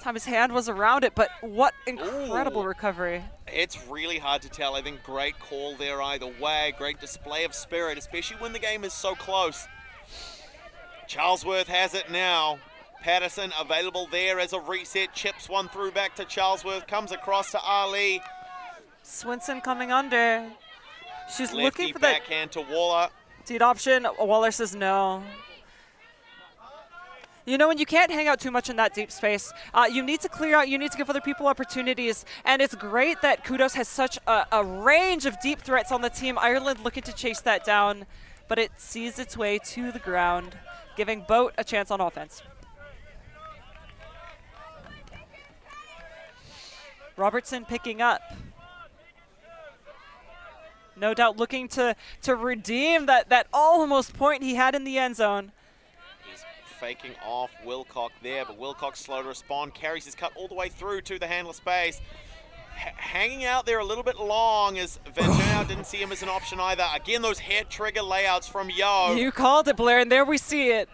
time his hand was around it, but what incredible recovery. It's really hard to tell. I think great call there either way. Great display of spirit, especially when the game is so close. Charlesworth has it now. Patterson available there as a reset. Chips one through back to Charlesworth. Comes across to Ali. Swinson coming under. She's Lefty looking for that backhand to Waller. deed option. Waller says no. You know, when you can't hang out too much in that deep space, you need to clear out, you need to give other people opportunities. And it's great that Kudos has such a range of deep threats on the team. Ireland looking to chase that down, but it sees its way to the ground, giving Boat a chance on offense. Robertson picking up. No doubt looking to redeem that almost point he had in the end zone. He's faking off Wilcock there, but Wilcock slow to respond. Carries his cut all the way through to the handler space. Hanging out there a little bit long as Van Turnhout didn't see him as an option either. Again, those head trigger layouts from Yo. You called it, Blair, and there we see it.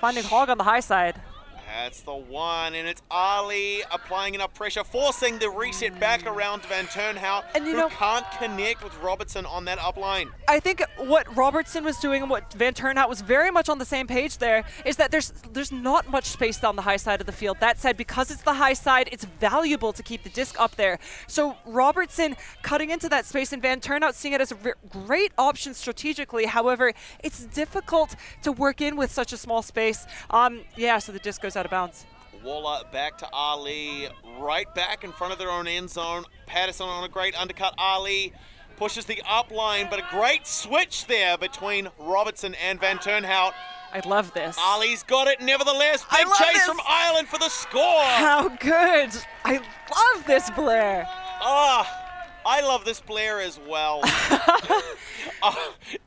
Finding Hogg on the high side. That's the one, and it's Ali applying enough pressure, forcing the reset back around to Van Turnhout, and who can't connect with Robertson on that upline. I think what Robertson was doing and what Van Turnhout was very much on the same page there is that there's not much space down the high side of the field. That said, because it's the high side, it's valuable to keep the disc up there. So Robertson cutting into that space and Van Turnhout seeing it as a great option strategically. However, it's difficult to work in with such a small space. Yeah, so the disc goes out of bounds. Waller back to Ali, right back in front of their own end zone. Patterson on a great undercut. Ali pushes the up line, but a great switch there between Robertson and Van Turnhout. I love this. Ali's got it nevertheless. Big chase from Ireland for the score. How good. I love this, Blair. I love this Blair as well.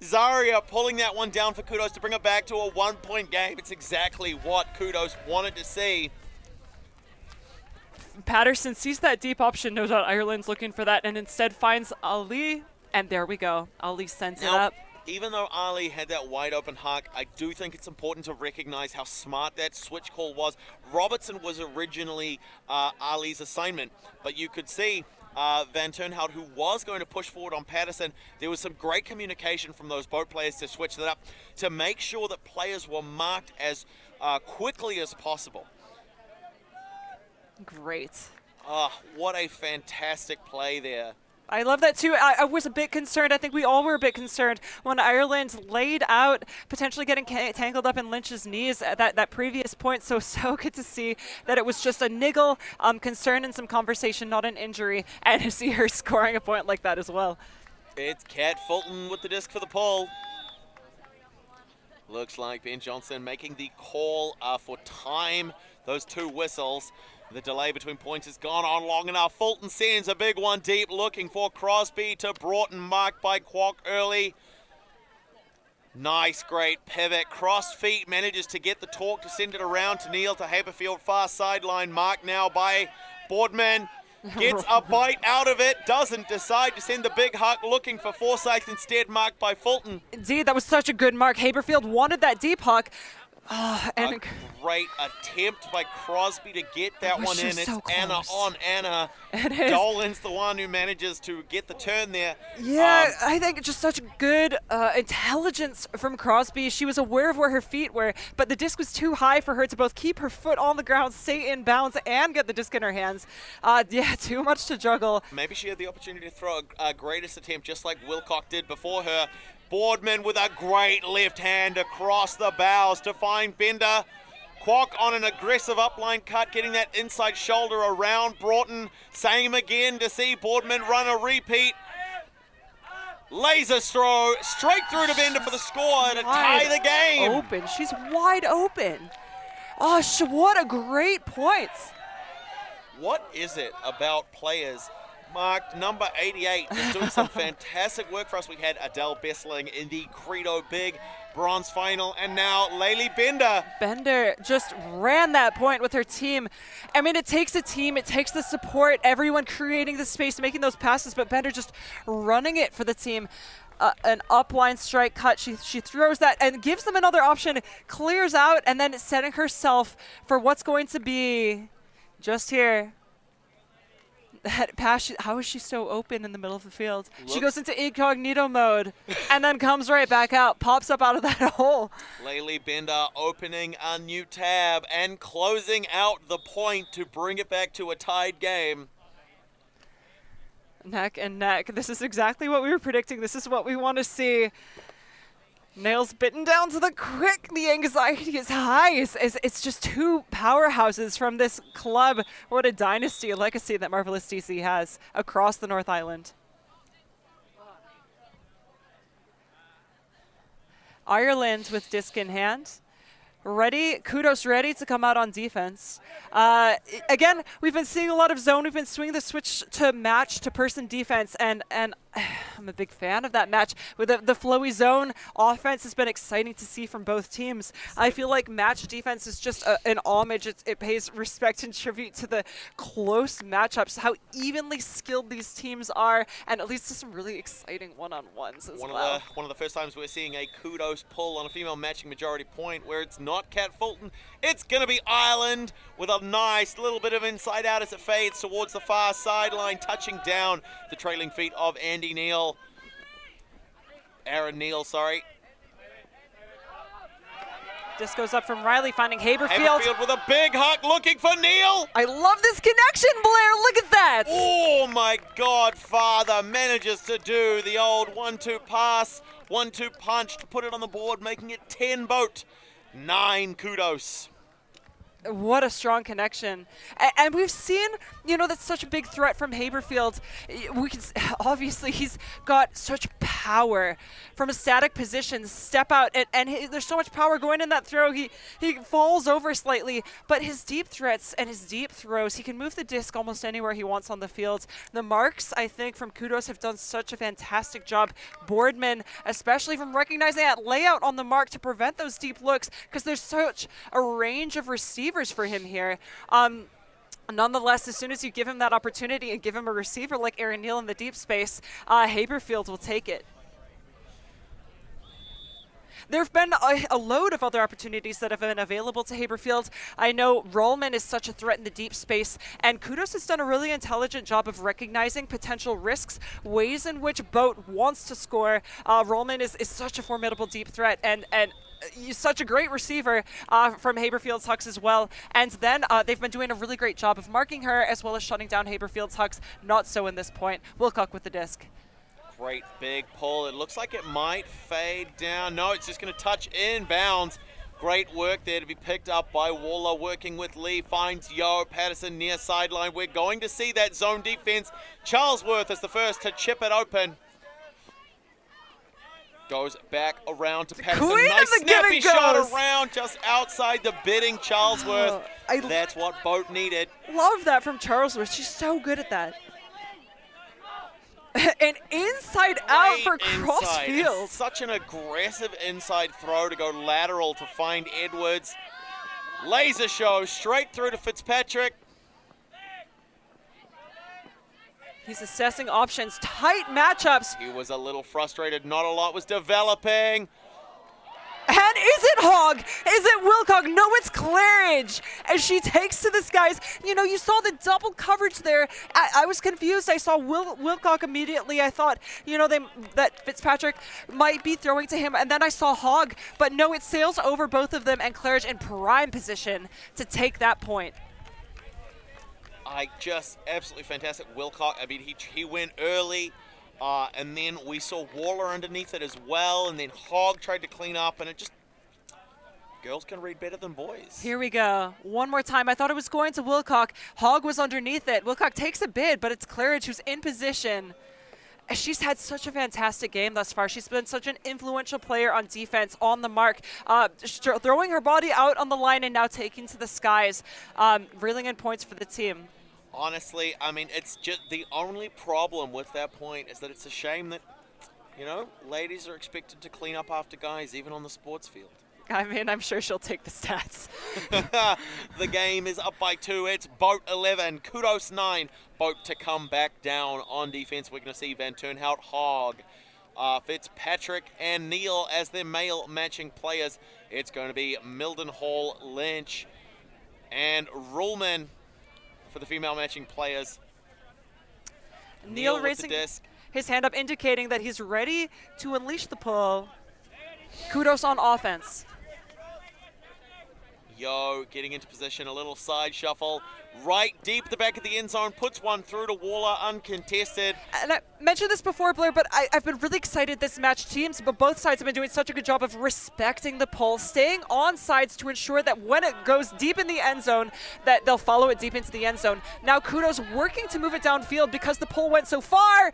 Zaria pulling that one down for Kudos to bring it back to a 1-point game. It's exactly what Kudos wanted to see. Patterson sees that deep option, knows that Ireland's looking for that, and instead finds Ali, and there we go. Ali sends it up. Even though Ali had that wide open huck, I do think it's important to recognize how smart that switch call was. Robertson was originally Ali's assignment, but you could see Van Turnhout, who was going to push forward on Patterson, there was some great communication from those boat players to switch that up to make sure that players were marked as quickly as possible. Great. What a fantastic play there. I love that too. I was a bit concerned. I think we all were a bit concerned when Ireland laid out, potentially getting tangled up in Lynch's knees at that previous point. So good to see that it was just a niggle, concern and some conversation, not an injury, and to see her scoring a point like that as well. It's Kat Fulton with the disc for the pull. Looks like Ben Johnson making the call for time. Those two whistles. The delay between points has gone on long enough. Fulton sends a big one deep, looking for Crosby to Broughton, marked by Kwok early. Nice, great pivot. Crossed feet, manages to get the torque to send it around to Neil to Haberfield, far sideline, marked now by Boardman. Gets a bite out of it, doesn't decide to send the big huck, looking for Forsyth instead, marked by Fulton. Indeed, that was such a good mark. Haberfield wanted that deep huck. And a great attempt by Crosby to get that one in. So it's close. Anna on Anna. Dolan's the one who manages to get the turn there. Yeah, I think just such good intelligence from Crosby. She was aware of where her feet were, but the disc was too high for her to both keep her foot on the ground, stay in bounds, and get the disc in her hands. Yeah, too much to juggle. Maybe she had the opportunity to throw a greatest attempt just like Wilcock did before her. Boardman with a great left hand across the bows to find Bender. Kwok on an aggressive upline cut, getting that inside shoulder around Broughton. Same again to see Boardman run a repeat. Laser throw straight through to Bender for the score to tie the game. Open. She's wide open. Oh, what a great point. What is it about players marked number 88, just doing some fantastic work for us? We had Adele Bessling in the Credo Big, bronze final, and now Laylee Bender. Bender just ran that point with her team. I mean, it takes a team, it takes the support, everyone creating the space, making those passes, but Bender just running it for the team. An upline strike cut, she throws that and gives them another option, clears out, and then setting herself for what's going to be just here. That pass, how is she so open in the middle of the field? She goes into incognito mode and then comes right back out, pops up out of that hole. Laylee Bender opening a new tab and closing out the point to bring it back to a tied game. Neck and neck. This is exactly what we were predicting. This is what we want to see. Nails bitten down to the quick. The anxiety is high. It's just two powerhouses from this club. What a dynasty, a legacy that Marvellous DC has across the North Island. Ireland with disc in hand. Ready, Kudos ready to come out on defense. Again, we've been seeing a lot of zone. We've been swinging the switch to match to person defense, and I'm a big fan of that match. With the flowy zone offense has been exciting to see from both teams. I feel like match defense is just an homage. It pays respect and tribute to the close matchups, how evenly skilled these teams are, and at least to some really exciting one-on-ones as well. One of the first times we're seeing a Kudos pull on a female matching majority point where it's not Kat Fulton. It's going to be Ireland with a nice little bit of inside out as it fades towards the far sideline, touching down the trailing feet of Aaron Neal, sorry. This goes up from Riley, finding Haberfield. Haberfield with a big huck, looking for Neal. I love this connection, Blair. Look at that. Oh my God, Father manages to do the old 1-2 pass, 1-2 punch to put it on the board, making it 10 Boat, 9 Kudos. What a strong connection. And we've seen, that's such a big threat from Haberfield. Obviously, he's got such power from a static position, step out, and there's so much power going in that throw. He falls over slightly, but his deep threats and his deep throws, he can move the disc almost anywhere he wants on the field. The marks, I think, from Kudos have done such a fantastic job. Boardman, especially from recognizing that layout on the mark to prevent those deep looks, because there's such a range of receivers for him here. Nonetheless, as soon as you give him that opportunity and give him a receiver like Aaron Neal in the deep space, Haberfield will take it. There have been a load of other opportunities that have been available to Haberfield. I know Rollman is such a threat in the deep space, and Kudos has done a really intelligent job of recognizing potential risks, ways in which Boat wants to score. Rollman is such a formidable deep threat, and he's such a great receiver from Haberfield's Hucks as well. And then they've been doing a really great job of marking her as well as shutting down Haberfield's Hucks. Not so in this point. Wilcock with the disc. Great big pull. It looks like it might fade down. No, it's just going to touch inbounds. Great work there to be picked up by Waller, working with Lee. Finds Yo Patterson near sideline. We're going to see that zone defense. Charlesworth is the first to chip it open. Goes back around to Patterson. Nice snappy shot around just outside the bidding Charlesworth. That's what Boat needed. Love that from Charlesworth. She's so good at that. And inside out for cross field. Such an aggressive inside throw to go lateral to find Edwards. Laser show straight through to Fitzpatrick. He's assessing options, tight matchups. He was a little frustrated, not a lot was developing. And is it Hogg? Is it Wilcock? No, it's Claridge. As she takes to the skies. You saw the double coverage there. I was confused. I saw Wilcock immediately. I thought, that Fitzpatrick might be throwing to him. And then I saw Hogg. But no, it sails over both of them, and Claridge in prime position to take that point. Absolutely fantastic. Wilcock, he went early. And then we saw Waller underneath it as well, and then Hogg tried to clean up, and girls can read better than boys. Here we go. One more time. I thought it was going to Wilcock. Hogg was underneath it. Wilcock takes a bid, but it's Claridge who's in position. She's had such a fantastic game thus far. She's been such an influential player on defense, on the mark, throwing her body out on the line and now taking to the skies, reeling in points for the team. Honestly, it's just the only problem with that point is that it's a shame that, You know, ladies are expected to clean up after guys, even on the sports field. I mean, I'm sure she'll take the stats. The game is up by 2. It's Boat 11, Kudos 9. Boat to come back down on defense. We're going to see Van Turnhout, Hogg, Fitzpatrick, and Neil as their male matching players. It's going to be Mildenhall, Lynch, and Ruhlman for the female matching players. Neil raising his hand up, indicating that he's ready to unleash the pull. Kudos on offense. Yo, getting into position, a little side shuffle. Right deep at the back of the end zone, puts one through to Waller, uncontested. And I mentioned this before, Blair, but I've been really excited this match. Teams, but both sides have been doing such a good job of respecting the pull, staying on sides to ensure that when it goes deep in the end zone, that they'll follow it deep into the end zone. Now Kudos working to move it downfield because the pull went so far.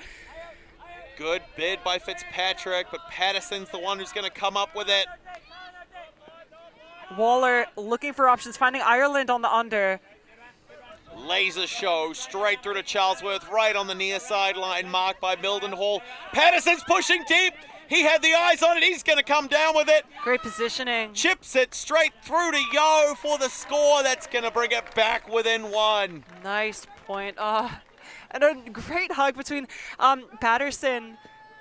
Good bid by Fitzpatrick, but Patterson's the one who's going to come up with it. Waller looking for options, finding Ireland on the under. Laser show straight through to Charlesworth, right on the near sideline, marked by Mildenhall. Patterson's pushing deep. He had the eyes on it. He's going to come down with it. Great positioning. Chips it straight through to Yo for the score. That's going to bring it back within 1. Nice point. And a great hug between Patterson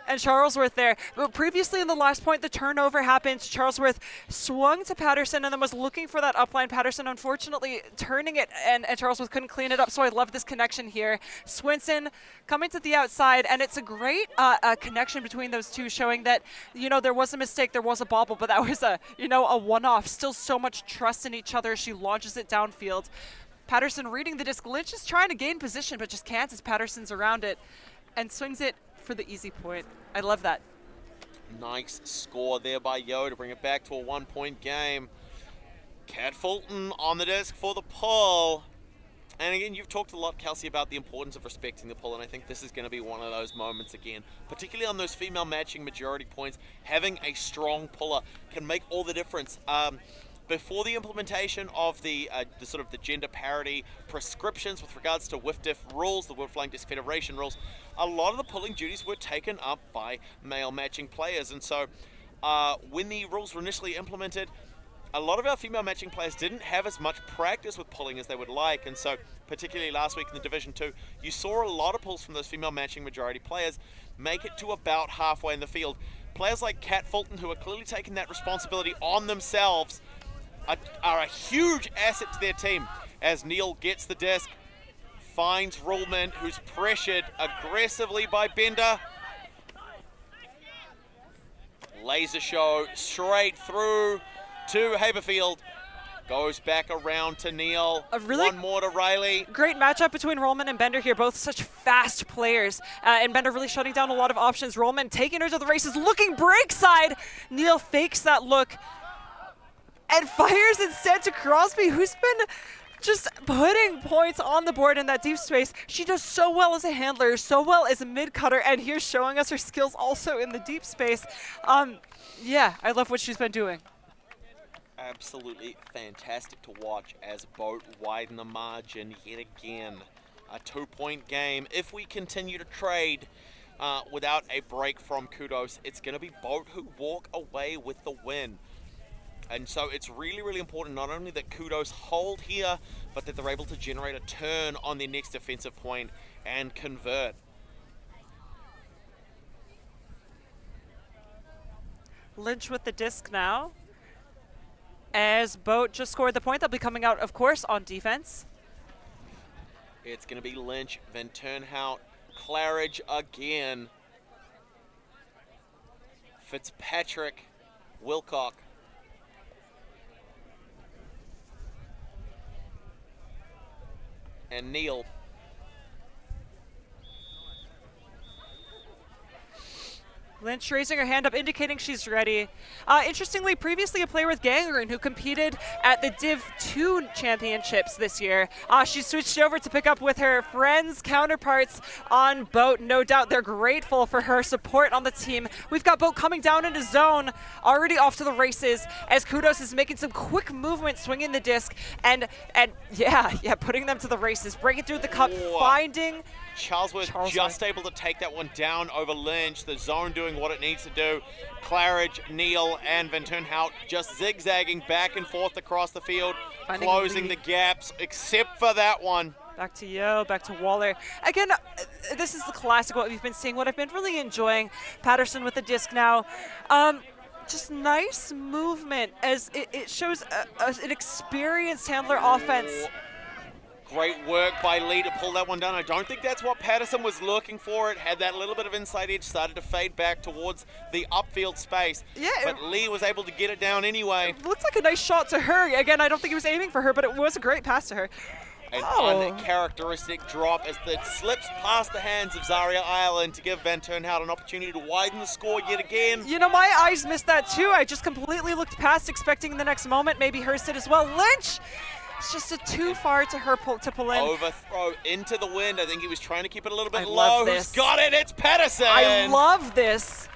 and Charlesworth there. But previously in the last point, the turnover happened. Charlesworth swung to Patterson and then was looking for that upline. Patterson unfortunately turning it, and Charlesworth couldn't clean it up. So I love this connection here. Swinson coming to the outside, and it's a great connection between those two, showing that, you know, there was a mistake, there was a bobble, but that was a one-off. Still so much trust in each other. She launches it downfield. Patterson reading the disc. Lynch is trying to gain position, but just can't as Patterson's around it and swings it for the easy point. I love that. Nice score there by Yo to bring it back to a 1-point game. Kat Fulton on the disc for the pull. And again, you've talked a lot, Kelsey, about the importance of respecting the pull, and I think this is going to be one of those moments again. Particularly on those female matching majority points, having a strong puller can make all the difference. Before the implementation of the sort of the gender parity prescriptions with regards to WIFDIF rules, the World Flying Disc Federation rules, a lot of the pulling duties were taken up by male matching players. And so when the rules were initially implemented, a lot of our female matching players didn't have as much practice with pulling as they would like. And so particularly last week in the Division 2, you saw a lot of pulls from those female matching majority players make it to about halfway in the field. Players like Kat Fulton, who are clearly taking that responsibility on themselves, are a huge asset to their team. As Neil gets the disc, finds Ruhlman, who's pressured aggressively by Bender. Laser show straight through to Haberfield. Goes back around to Neil. One more to Riley. Great matchup between Ruhlman and Bender here, both such fast players. And Bender really shutting down a lot of options. Ruhlman taking her to the races, looking break side. Neil fakes that look and fires instead to Crosby, who's been just putting points on the board in that deep space. She does so well as a handler, so well as a mid-cutter, and here's showing us her skills also in the deep space. Yeah, I love what she's been doing. Absolutely fantastic to watch as Boat widen the margin yet again. A 2-point game. If we continue to trade without a break from Kudos, it's going to be Boat who walk away with the win. And so it's really, really important not only that Kudos hold here, but that they're able to generate a turn on their next defensive point and convert. Lynch with the disc now. As Boat just scored the point, they'll be coming out, of course, on defense. It's going to be Lynch, Van Turnhout, Claridge again. Fitzpatrick, Wilcock. And Neil. Lynch raising her hand up, indicating she's ready. Interestingly, previously a player with gangrene who competed at the Div 2 championships this year. She switched over to pick up with her friends, counterparts on Boat. No doubt they're grateful for her support on the team. We've got Boat coming down into zone, already off to the races, as Kudos is making some quick movement, swinging the disc, and yeah, putting them to the races, breaking through the cup, finding Charlesworth just able to take that one down over Lynch. The zone doing what it needs to do. Claridge, Neil, and Van Turnhout just zigzagging back and forth across the field, closing the gaps, except for that one. Back to Yo, back to Waller. Again, this is the classic what we've been seeing, what I've been really enjoying. Patterson with the disc now. Just nice movement as it shows an experienced handler offense. Great work by Lee to pull that one down. I don't think that's what Patterson was looking for. It had that little bit of inside edge, started to fade back towards the upfield space. Yeah, but Lee was able to get it down anyway. It looks like a nice shot to her. Again, I don't think he was aiming for her, but it was a great pass to her. An uncharacteristic drop as it slips past the hands of Zaria Ireland to give Van Turnhout an opportunity to widen the score yet again. You know, my eyes missed that too. I just completely looked past, expecting the next moment. Maybe hers did as well. Lynch! It's just too far to her to pull in. Overthrow into the wind. I think he was trying to keep it a little bit low. Love this. Who's got it? It's Patterson! I love this.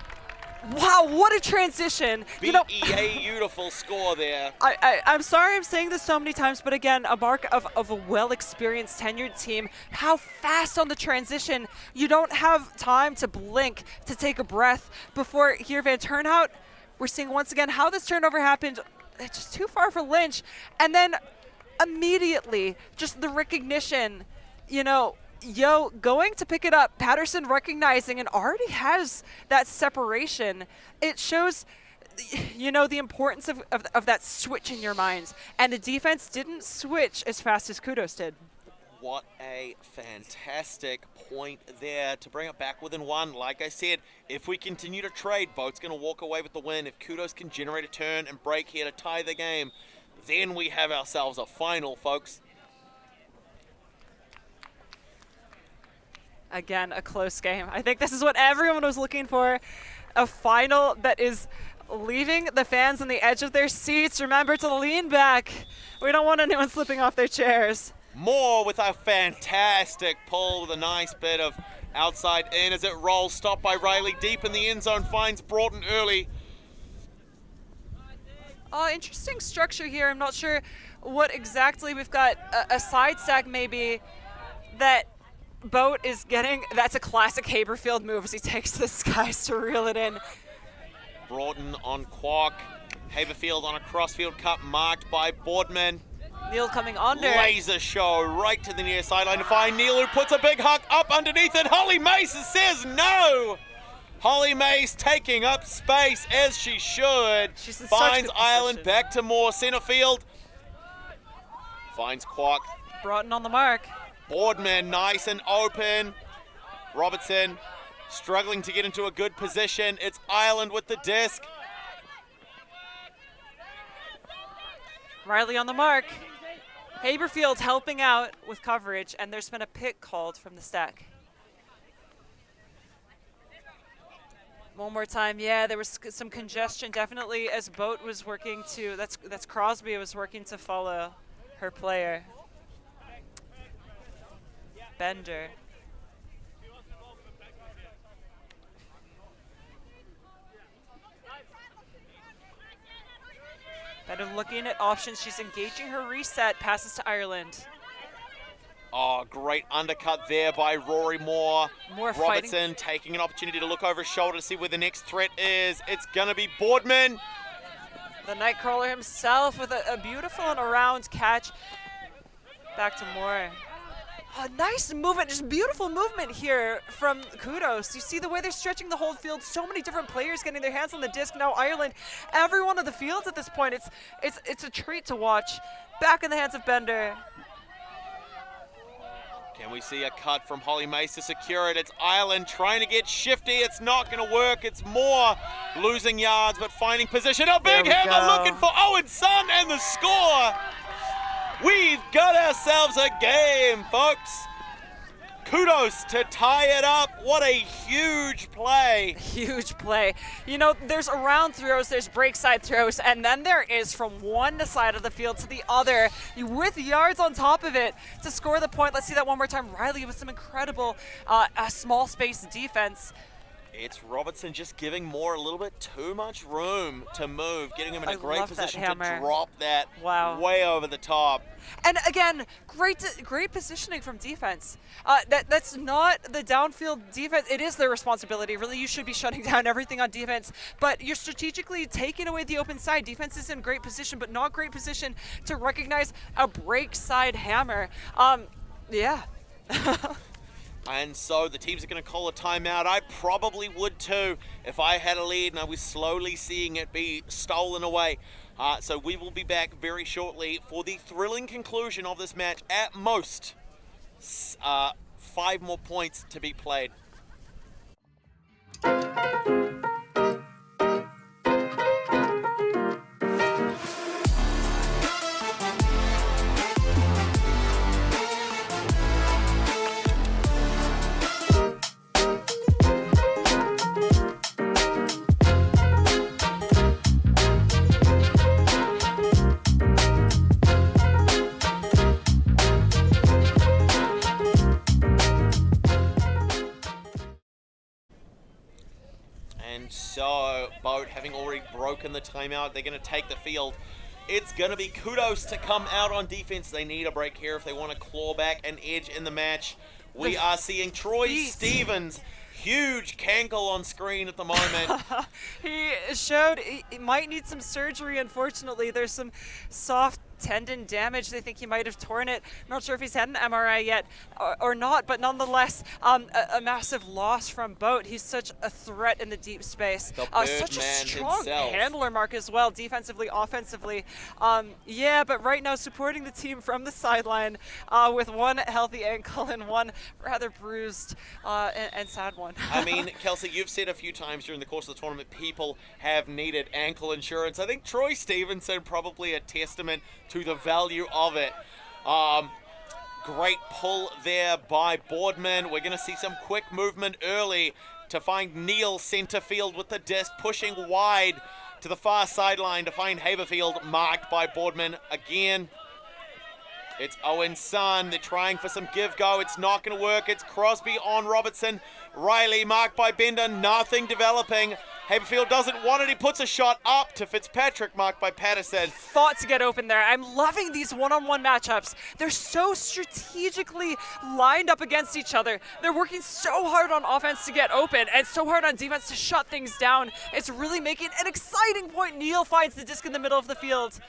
Wow, what a transition. Beautiful score there. I'm sorry I'm saying this so many times, but again, a mark of a well-experienced, tenured team. How fast on the transition. You don't have time to blink, to take a breath before here Van Turnhout. We're seeing once again how this turnover happened. It's just too far for Lynch. And then immediately, just the recognition, you know, Yo going to pick it up, Patterson recognizing and already has that separation. It shows, you know, the importance of that switch in your minds. And the defense didn't switch as fast as Kudos did. What a fantastic point there to bring it back within one. Like I said, if we continue to trade, Boat's going to walk away with the win. If Kudos can generate a turn and break here to tie the game, then we have ourselves a final, folks. Again, a close game. I think this is what everyone was looking for. A final that is leaving the fans on the edge of their seats. Remember to lean back. We don't want anyone slipping off their chairs. Moore with a fantastic pull with a nice bit of outside in as it rolls. Stopped by Riley deep in the end zone. Finds Broughton early. Interesting structure here. I'm not sure what exactly. We've got a side stack maybe that Boat is getting. That's a classic Haberfield move as he takes the skies to reel it in. Broughton on Kwok. Haberfield on a crossfield cut marked by Boardman. Neil coming under. Laser show right to the near sideline to find Neil, who puts a big huck up underneath it. Holly Mace says no. Holly Mace taking up space as she should. Finds Ireland back to Moore. Center field. Finds Kwok. Broughton on the mark. Boardman nice and open. Robertson struggling to get into a good position. It's Ireland with the disc. Riley on the mark. Haberfield helping out with coverage, and there's been a pick called from the stack. One more time, yeah, there was some congestion definitely as Boat was working to, that's Crosby was working to follow her player. Bender. Bender looking at options. She's engaging her reset. Passes to Ireland. Oh, great undercut there by Rory Moore. Robertson taking an opportunity to look over his shoulder to see where the next threat is. It's going to be Boardman. The Nightcrawler himself with a beautiful and around catch. Back to Moore. A nice movement, just beautiful movement here from Kudos. You see the way they're stretching the whole field. So many different players getting their hands on the disc. Now Ireland, every one of the fields at this point. It's a treat to watch. Back in the hands of Bender. Can we see a cut from Holly Mace to secure it? It's Ireland trying to get shifty. It's not going to work. It's Moore losing yards but finding position. A big hammer looking for Owen Sun and the score. We've got ourselves a game, folks. Kudos to tie it up. What a huge play. Huge play. You know, there's around throws, there's break side throws, and then there is from one side of the field to the other with yards on top of it to score the point. Let's see that one more time. Riley with some incredible small space defense. It's Robertson just giving Moore a little bit too much room to move, getting him in a great position to drop that way over the top. And again, great positioning from defense. That's not the downfield defense. It is their responsibility. Really, you should be shutting down everything on defense. But you're strategically taking away the open side. Defense is in great position, but not great position to recognize a break side hammer. Yeah. And so the teams are going to call a timeout. I probably would too if I had a lead and I was slowly seeing it be stolen away. So we will be back very shortly for the thrilling conclusion of this match. At most, 5 more points to be played. So, Boat having already broken the timeout, they're going to take the field. It's going to be Kudos to come out on defense. They need a break here if they want to claw back an edge in the match. We are seeing Troy Stevens, huge cankle on screen at the moment. He showed he might need some surgery, unfortunately. There's some soft tendon damage. They think he might have torn it. Not sure if he's had an MRI yet or not, but nonetheless, a massive loss from Boat. He's such a threat in the deep space. Such a strong handler mark as well, defensively, offensively. Yeah, but right now supporting the team from the sideline with one healthy ankle and one rather bruised and sad one. I mean, Kelsey, you've said a few times during the course of the tournament people have needed ankle insurance. I think Troy Stevenson probably a testament to the value of it. Great pull there by Boardman. We're going to see some quick movement early to find Neil center field with the disc, pushing wide to the far sideline to find Haberfield, marked by Boardman again. It's Owen Sun. They're trying for some give-go. It's not going to work. It's Crosby on Robertson. Riley marked by Bender. Nothing developing. Haberfield doesn't want it. He puts a shot up to Fitzpatrick, marked by Patterson. Fought to get open there. I'm loving these one-on-one matchups. They're so strategically lined up against each other. They're working so hard on offense to get open and so hard on defense to shut things down. It's really making an exciting point. Neil finds the disc in the middle of the field.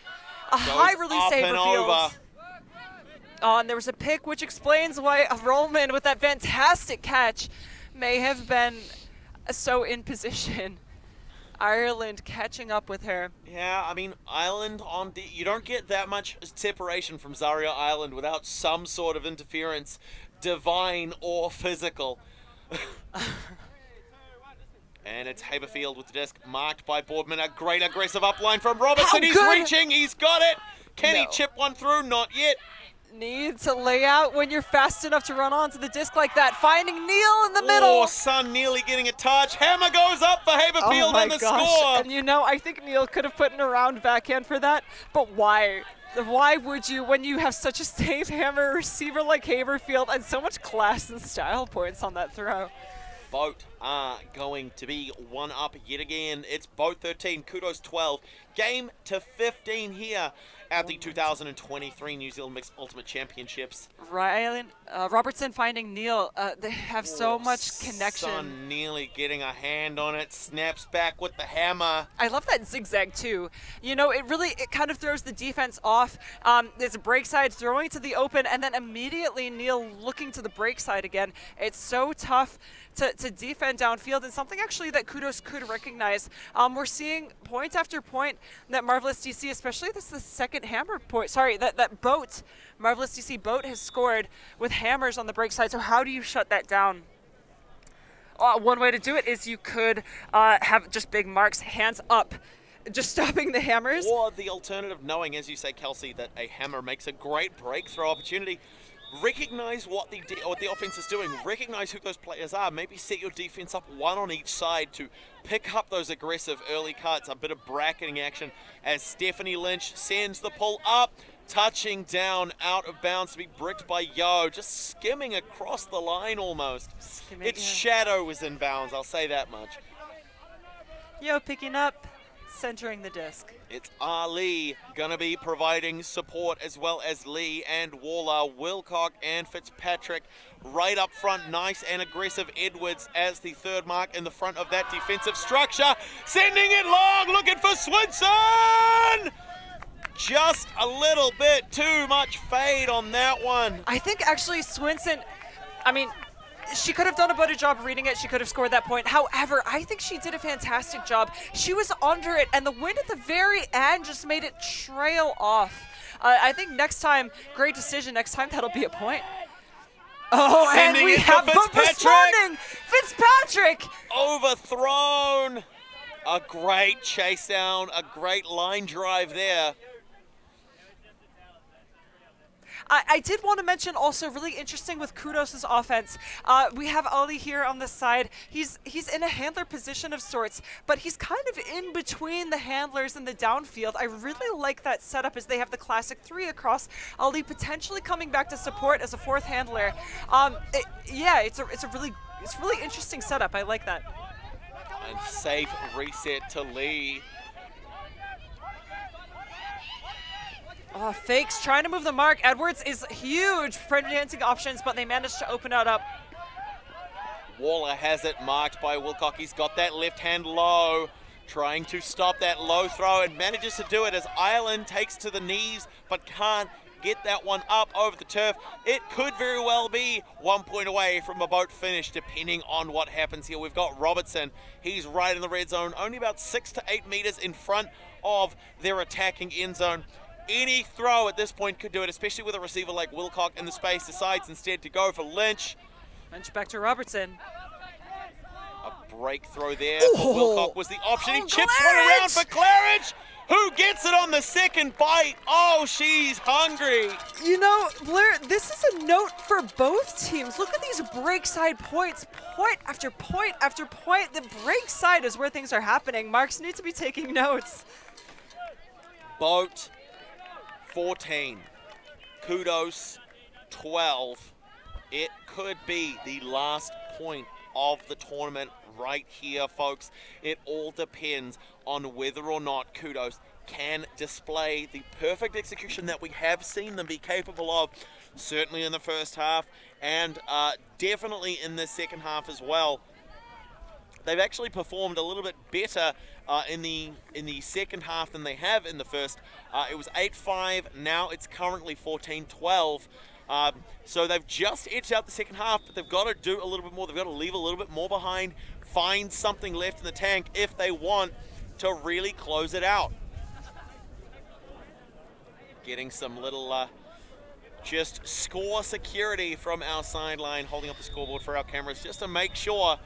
A high release Haberfield. And there was a pick, which explains why Rollman, with that fantastic catch, may have been so in position. Ireland catching up with her. Yeah, I mean, Ireland you don't get that much separation from Zaria Ireland without some sort of interference, divine or physical. And it's Haberfield with the disc, marked by Boardman. A great aggressive upline from Robertson. He's reaching, he's got it. Can he chip one through? Not yet. Need to lay out when you're fast enough to run onto the disc like that. Finding Neil in the middle. Oh, Sun nearly getting a touch. Hammer goes up for Haberfield and the score. And you know, I think Neil could have put in a round backhand for that, but why? Why would you when you have such a safe hammer receiver like Haberfield and so much class and style points on that throw? Boat are going to be one up yet again. It's Boat 13, Kudos 12. Game to 15 here at the 2023 New Zealand Mixed Ultimate Championships. Robertson finding Neil. They have so much connection. Sun nearly getting a hand on it. Snaps back with the hammer. I love that zigzag too. You know, it kind of throws the defense off. There's a break side throwing to the open, and then immediately Neil looking to the break side again. It's so tough to defend downfield, and something actually that Kudos could recognize. We're seeing point after point that Marvellous DC, especially this is the second hammer point, that Boat, Marvellous DC Boat has scored with hammers on the break side. So how do you shut that down? One way to do it is you could have just big marks, hands up, just stopping the hammers. Or the alternative, knowing, as you say, Kelsey, that a hammer makes a great breakthrough opportunity. Recognize what the offense is doing. Recognize who those players are. Maybe set your defense up one on each side to pick up those aggressive early cuts. A bit of bracketing action as Stephanie Lynch sends the pull up touching down out of bounds to be bricked by Yo, just skimming across the line almost. Its shadow was in bounds, I'll say that much. Yo picking up, centering the disc. It's Ali gonna be providing support, as well as Lee and Waller, Wilcock and Fitzpatrick right up front. Nice and aggressive Edwards as the third mark in the front of that defensive structure. Sending it long, looking for Swinson! Just a little bit too much fade on that one. I think actually Swinson, I mean, she could have done a better job reading it. She could have scored that point. However, I think she did a fantastic job. She was under it, and the wind at the very end just made it trail off. I think next time, great decision. Next time, that'll be a point. Oh, Sending and we it have to both responding. Fitzpatrick! Overthrown. A great chase down, a great line drive there. I did want to mention also really interesting with Kudos' offense. We have Ali here on the side. He's in a handler position of sorts, but he's kind of in between the handlers and the downfield. I really like that setup as they have the classic 3 across. Ali potentially coming back to support as a 4th handler. It's a really interesting setup. I like that. And safe reset to Lee. Oh, fakes trying to move the mark. Edwards is huge for dancing options, but they managed to open it up. Waller has it marked by Wilcock. He's got that left hand low, trying to stop that low throw, and manages to do it as Ireland takes to the knees, but can't get that one up over the turf. It could very well be 1 point away from a boat finish, depending on what happens here. We've got Robertson. He's right in the red zone, only about 6 to 8 meters in front of their attacking end zone. Any throw at this point could do it, especially with a receiver like Wilcock in the space. Decides instead to go for Lynch. Lynch back to Robertson. A break throw there for Wilcock was the option. He chips one around for Claridge, who gets it on the second bite. Oh, she's hungry. You know, Blair, this is a note for both teams. Look at these break side points, point after point after point. The break side is where things are happening. Marks need to be taking notes. Boat 14, Kudos 12. It could be the last point of the tournament right here, folks. It all depends on whether or not Kudos can display the perfect execution that we have seen them be capable of, certainly in the first half and definitely in the second half as well. They've actually performed a little bit better in the second half than they have in the first. It was 8-5, now it's currently 14-12. So they've just edged out the second half, but they've got to do a little bit more. They've got to leave a little bit more behind, find something left in the tank if they want to really close it out. Getting some little just score security from our sideline, holding up the scoreboard for our cameras just to make sure.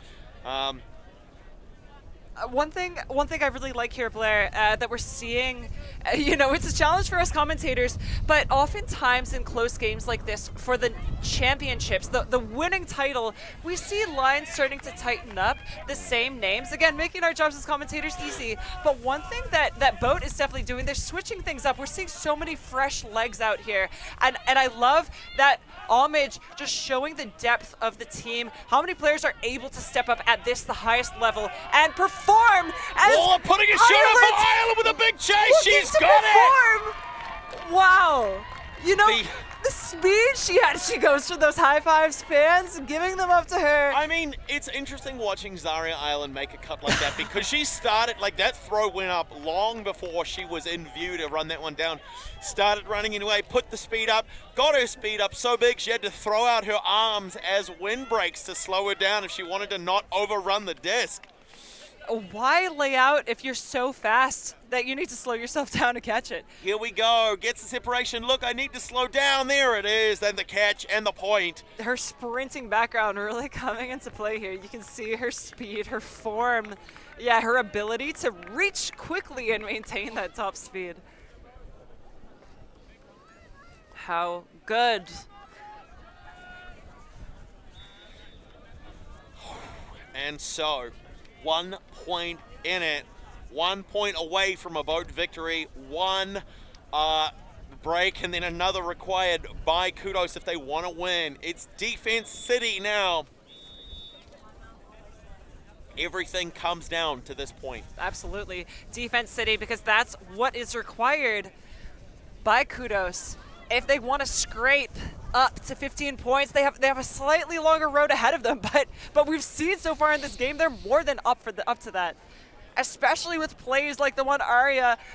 One thing I really like here, Blair, that we're seeing, it's a challenge for us commentators, but oftentimes in close games like this, for the championships, the winning title, we see lines starting to tighten up, the same names, again, making our jobs as commentators easy. But one thing that Boat is definitely doing, they're switching things up. We're seeing so many fresh legs out here, and I love that Homage just showing the depth of the team, how many players are able to step up at this, the highest level, and perform as Waller putting a shot up for Ireland with a big chase. She's got it. Wow. The speed she had, she goes for those high fives, fans giving them up to her. I mean, it's interesting watching Zaria Ireland make a cut like that because she started, like that throw went up long before she was in view to run that one down. Started running anyway, put the speed up, got her speed up so big she had to throw out her arms as wind breaks to slow her down if she wanted to not overrun the disc. Why lay out if you're so fast that you need to slow yourself down to catch it? Here we go. Gets the separation. Look, I need to slow down. There it is. Then the catch and the point. Her sprinting background really coming into play here. You can see her speed, her form. Yeah, her ability to reach quickly and maintain that top speed. How good. And so, 1 point in it, 1 point away from a boat victory, one break, and then another required by Kudos if they want to win. It's defense city now. Everything comes down to this point. Absolutely. Defense city, because that's what is required by Kudos. If they want to scrape up to 15 points, they have a slightly longer road ahead of them, but we've seen so far in this game they're more than up to that. Especially with plays like the one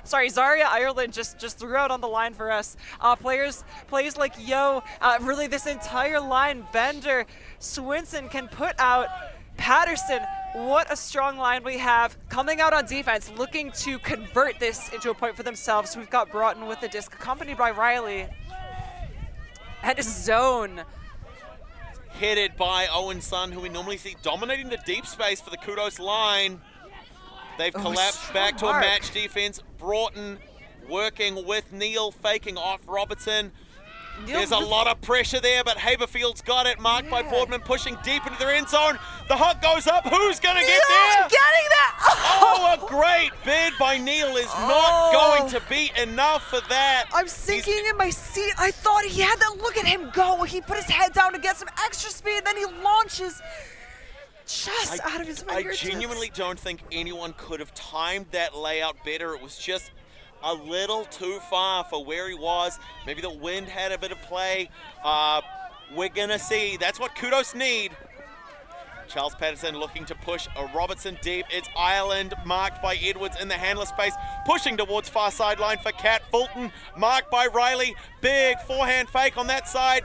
Zaria Ireland just threw out on the line for us. Plays like Yo, really this entire line, Bender, Swinson can put out. Patterson, what a strong line we have coming out on defense, looking to convert this into a point for themselves. We've got Broughton with the disc, accompanied by Riley. And a zone. Headed by Owen Sun, who we normally see dominating the deep space for the Kudos line. They've collapsed back to a match defense. Broughton working with Neil, faking off Robertson. There's a lot of pressure there, but Haberfield's got it. Marked by Boardman, pushing deep into their end zone. The hook goes up. Who's going to get there? Getting that! Oh, a great bid by Neil is not going to be enough for that. I'm sinking in my seat. I thought he had that. Look at him go. He put his head down to get some extra speed, then he launches just out of his fingertips. I genuinely don't think anyone could have timed that layout better. It was just a little too far for where he was. Maybe the wind had a bit of play. We're gonna see. That's what Kudos need. Charles Patterson looking to push a Robertson deep. It's Ireland, marked by Edwards in the handler space, pushing towards far sideline for Cat. Fulton, marked by Riley. Big forehand fake on that side.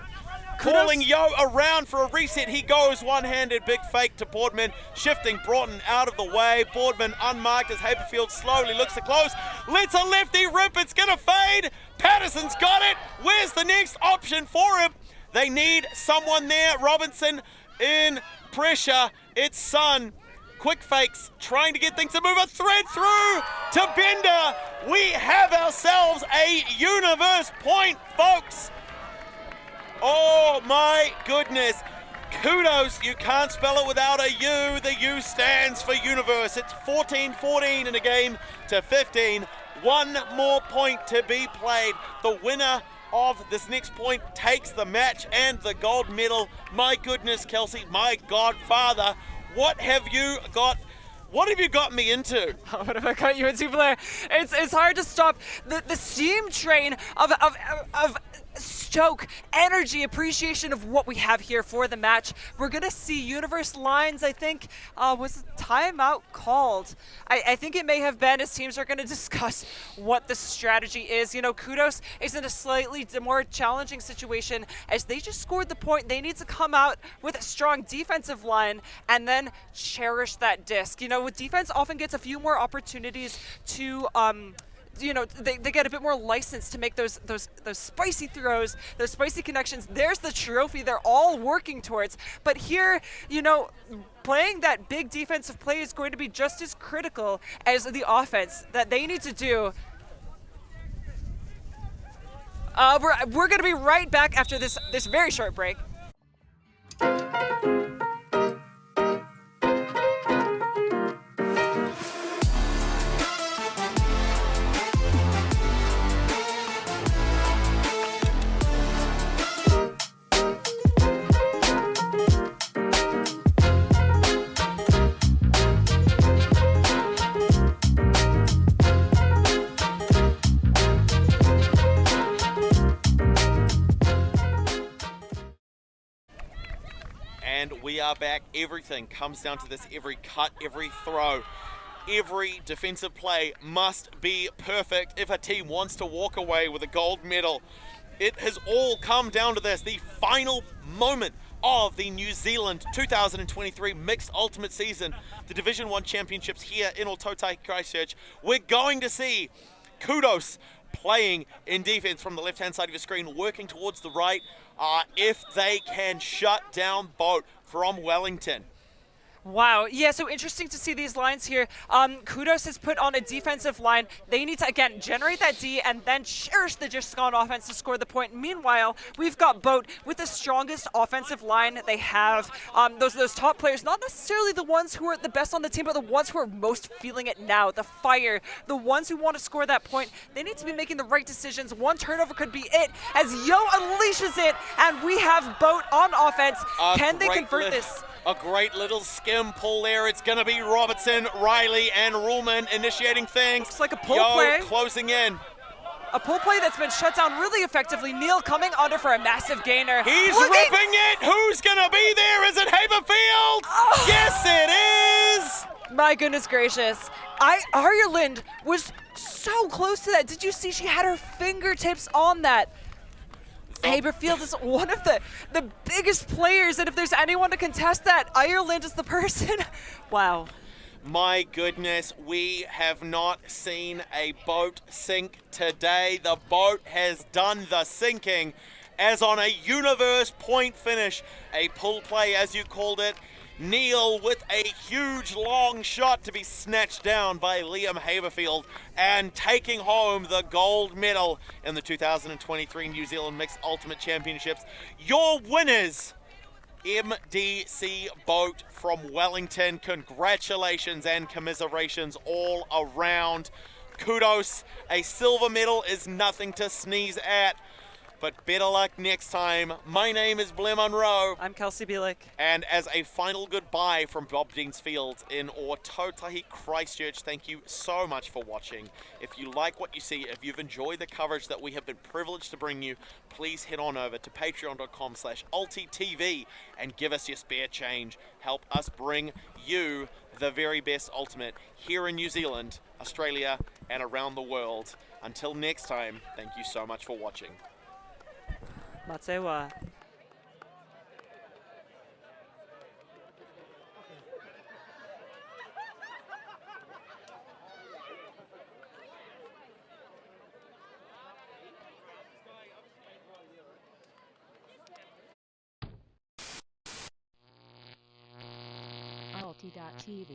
Calling Yo around for a reset. He goes one-handed, big fake to Boardman, shifting Broughton out of the way. Boardman unmarked as Haberfield slowly looks to close. Lets a lefty rip. It's going to fade. Patterson's got it. Where's the next option for him? They need someone there. Robinson in pressure. It's Sun. Quick fakes, trying to get things to move. A thread through to Bender. We have ourselves a universe point, folks. Oh my goodness. Kudos, you can't spell it without a U. The U stands for universe. It's 14-14 in a game to 15. One more point to be played. The winner of this next point takes the match and the gold medal. My goodness, Kelsey, my godfather, what have you got me into? What have I got you into, Blair? It's hard to stop the steam train of stoke, energy, appreciation of what we have here for the match. We're gonna see universe lines, I think, was a timeout called? I think it may have been, as teams are gonna discuss what the strategy is. You know, Kudos is in a slightly more challenging situation as they just scored the point. They need to come out with a strong defensive line and then cherish that disc. You know, with defense often gets a few more opportunities to you know, they get a bit more license to make those spicy throws, those spicy connections. There's the trophy they're all working towards. But here, you know, playing that big defensive play is going to be just as critical as the offense that they need to do. We're going to be right back after this very short break. And we are back. Everything comes down to this. Every cut, every throw, every defensive play must be perfect if a team wants to walk away with a gold medal. It has all come down to this, the final moment of the New Zealand 2023 Mixed Ultimate Season, the Division 1 Championships here in ULTI.TV Christchurch. We're going to see Kudos playing in defense from the left-hand side of your screen, working towards the right, if they can shut down Boat from Wellington. Wow. Yeah, so interesting to see these lines here. Kudos has put on a defensive line. They need to, again, generate that D and then cherish the just gone offense to score the point. Meanwhile, we've got Boat with the strongest offensive line they have. Those top players, not necessarily the ones who are the best on the team, but the ones who are most feeling it now, the fire, the ones who want to score that point. They need to be making the right decisions. One turnover could be it as Yo unleashes it, and we have Boat on offense. Can they convert this? A great little skim pull there. It's going to be Robertson, Riley, and Ruhlman initiating things. Looks like a pull Yo play. Closing in. A pull play that's been shut down really effectively. Neil coming under for a massive gainer. He's ripping it. Who's going to be there? Is it Haberfield? Oh. Yes, it is. My goodness gracious. Ireland was so close to that. Did you see she had her fingertips on that? Haberfield is one of the biggest players, and if there's anyone to contest that, Ireland is the person. Wow. My goodness, we have not seen a boat sink today. The boat has done the sinking as on a universe point finish, a pull play as you called it. Neil with a huge long shot to be snatched down by Liam Haberfield and taking home the gold medal in the 2023 New Zealand Mixed Ultimate Championships. Your winners, MDC Boat from Wellington. Congratulations and commiserations all around. Kudos, a silver medal is nothing to sneeze at. But better luck next time. My name is Blair Monroe. I'm Kelsey Bielik. And as a final goodbye from Bob Deans Field in Ōtautahi, Christchurch, thank you so much for watching. If you like what you see, if you've enjoyed the coverage that we have been privileged to bring you, please head on over to patreon.com/ULTI.TV and give us your spare change. Help us bring you the very best Ultimate here in New Zealand, Australia, and around the world. Until next time, thank you so much for watching. Matsewa. ULTI.TV.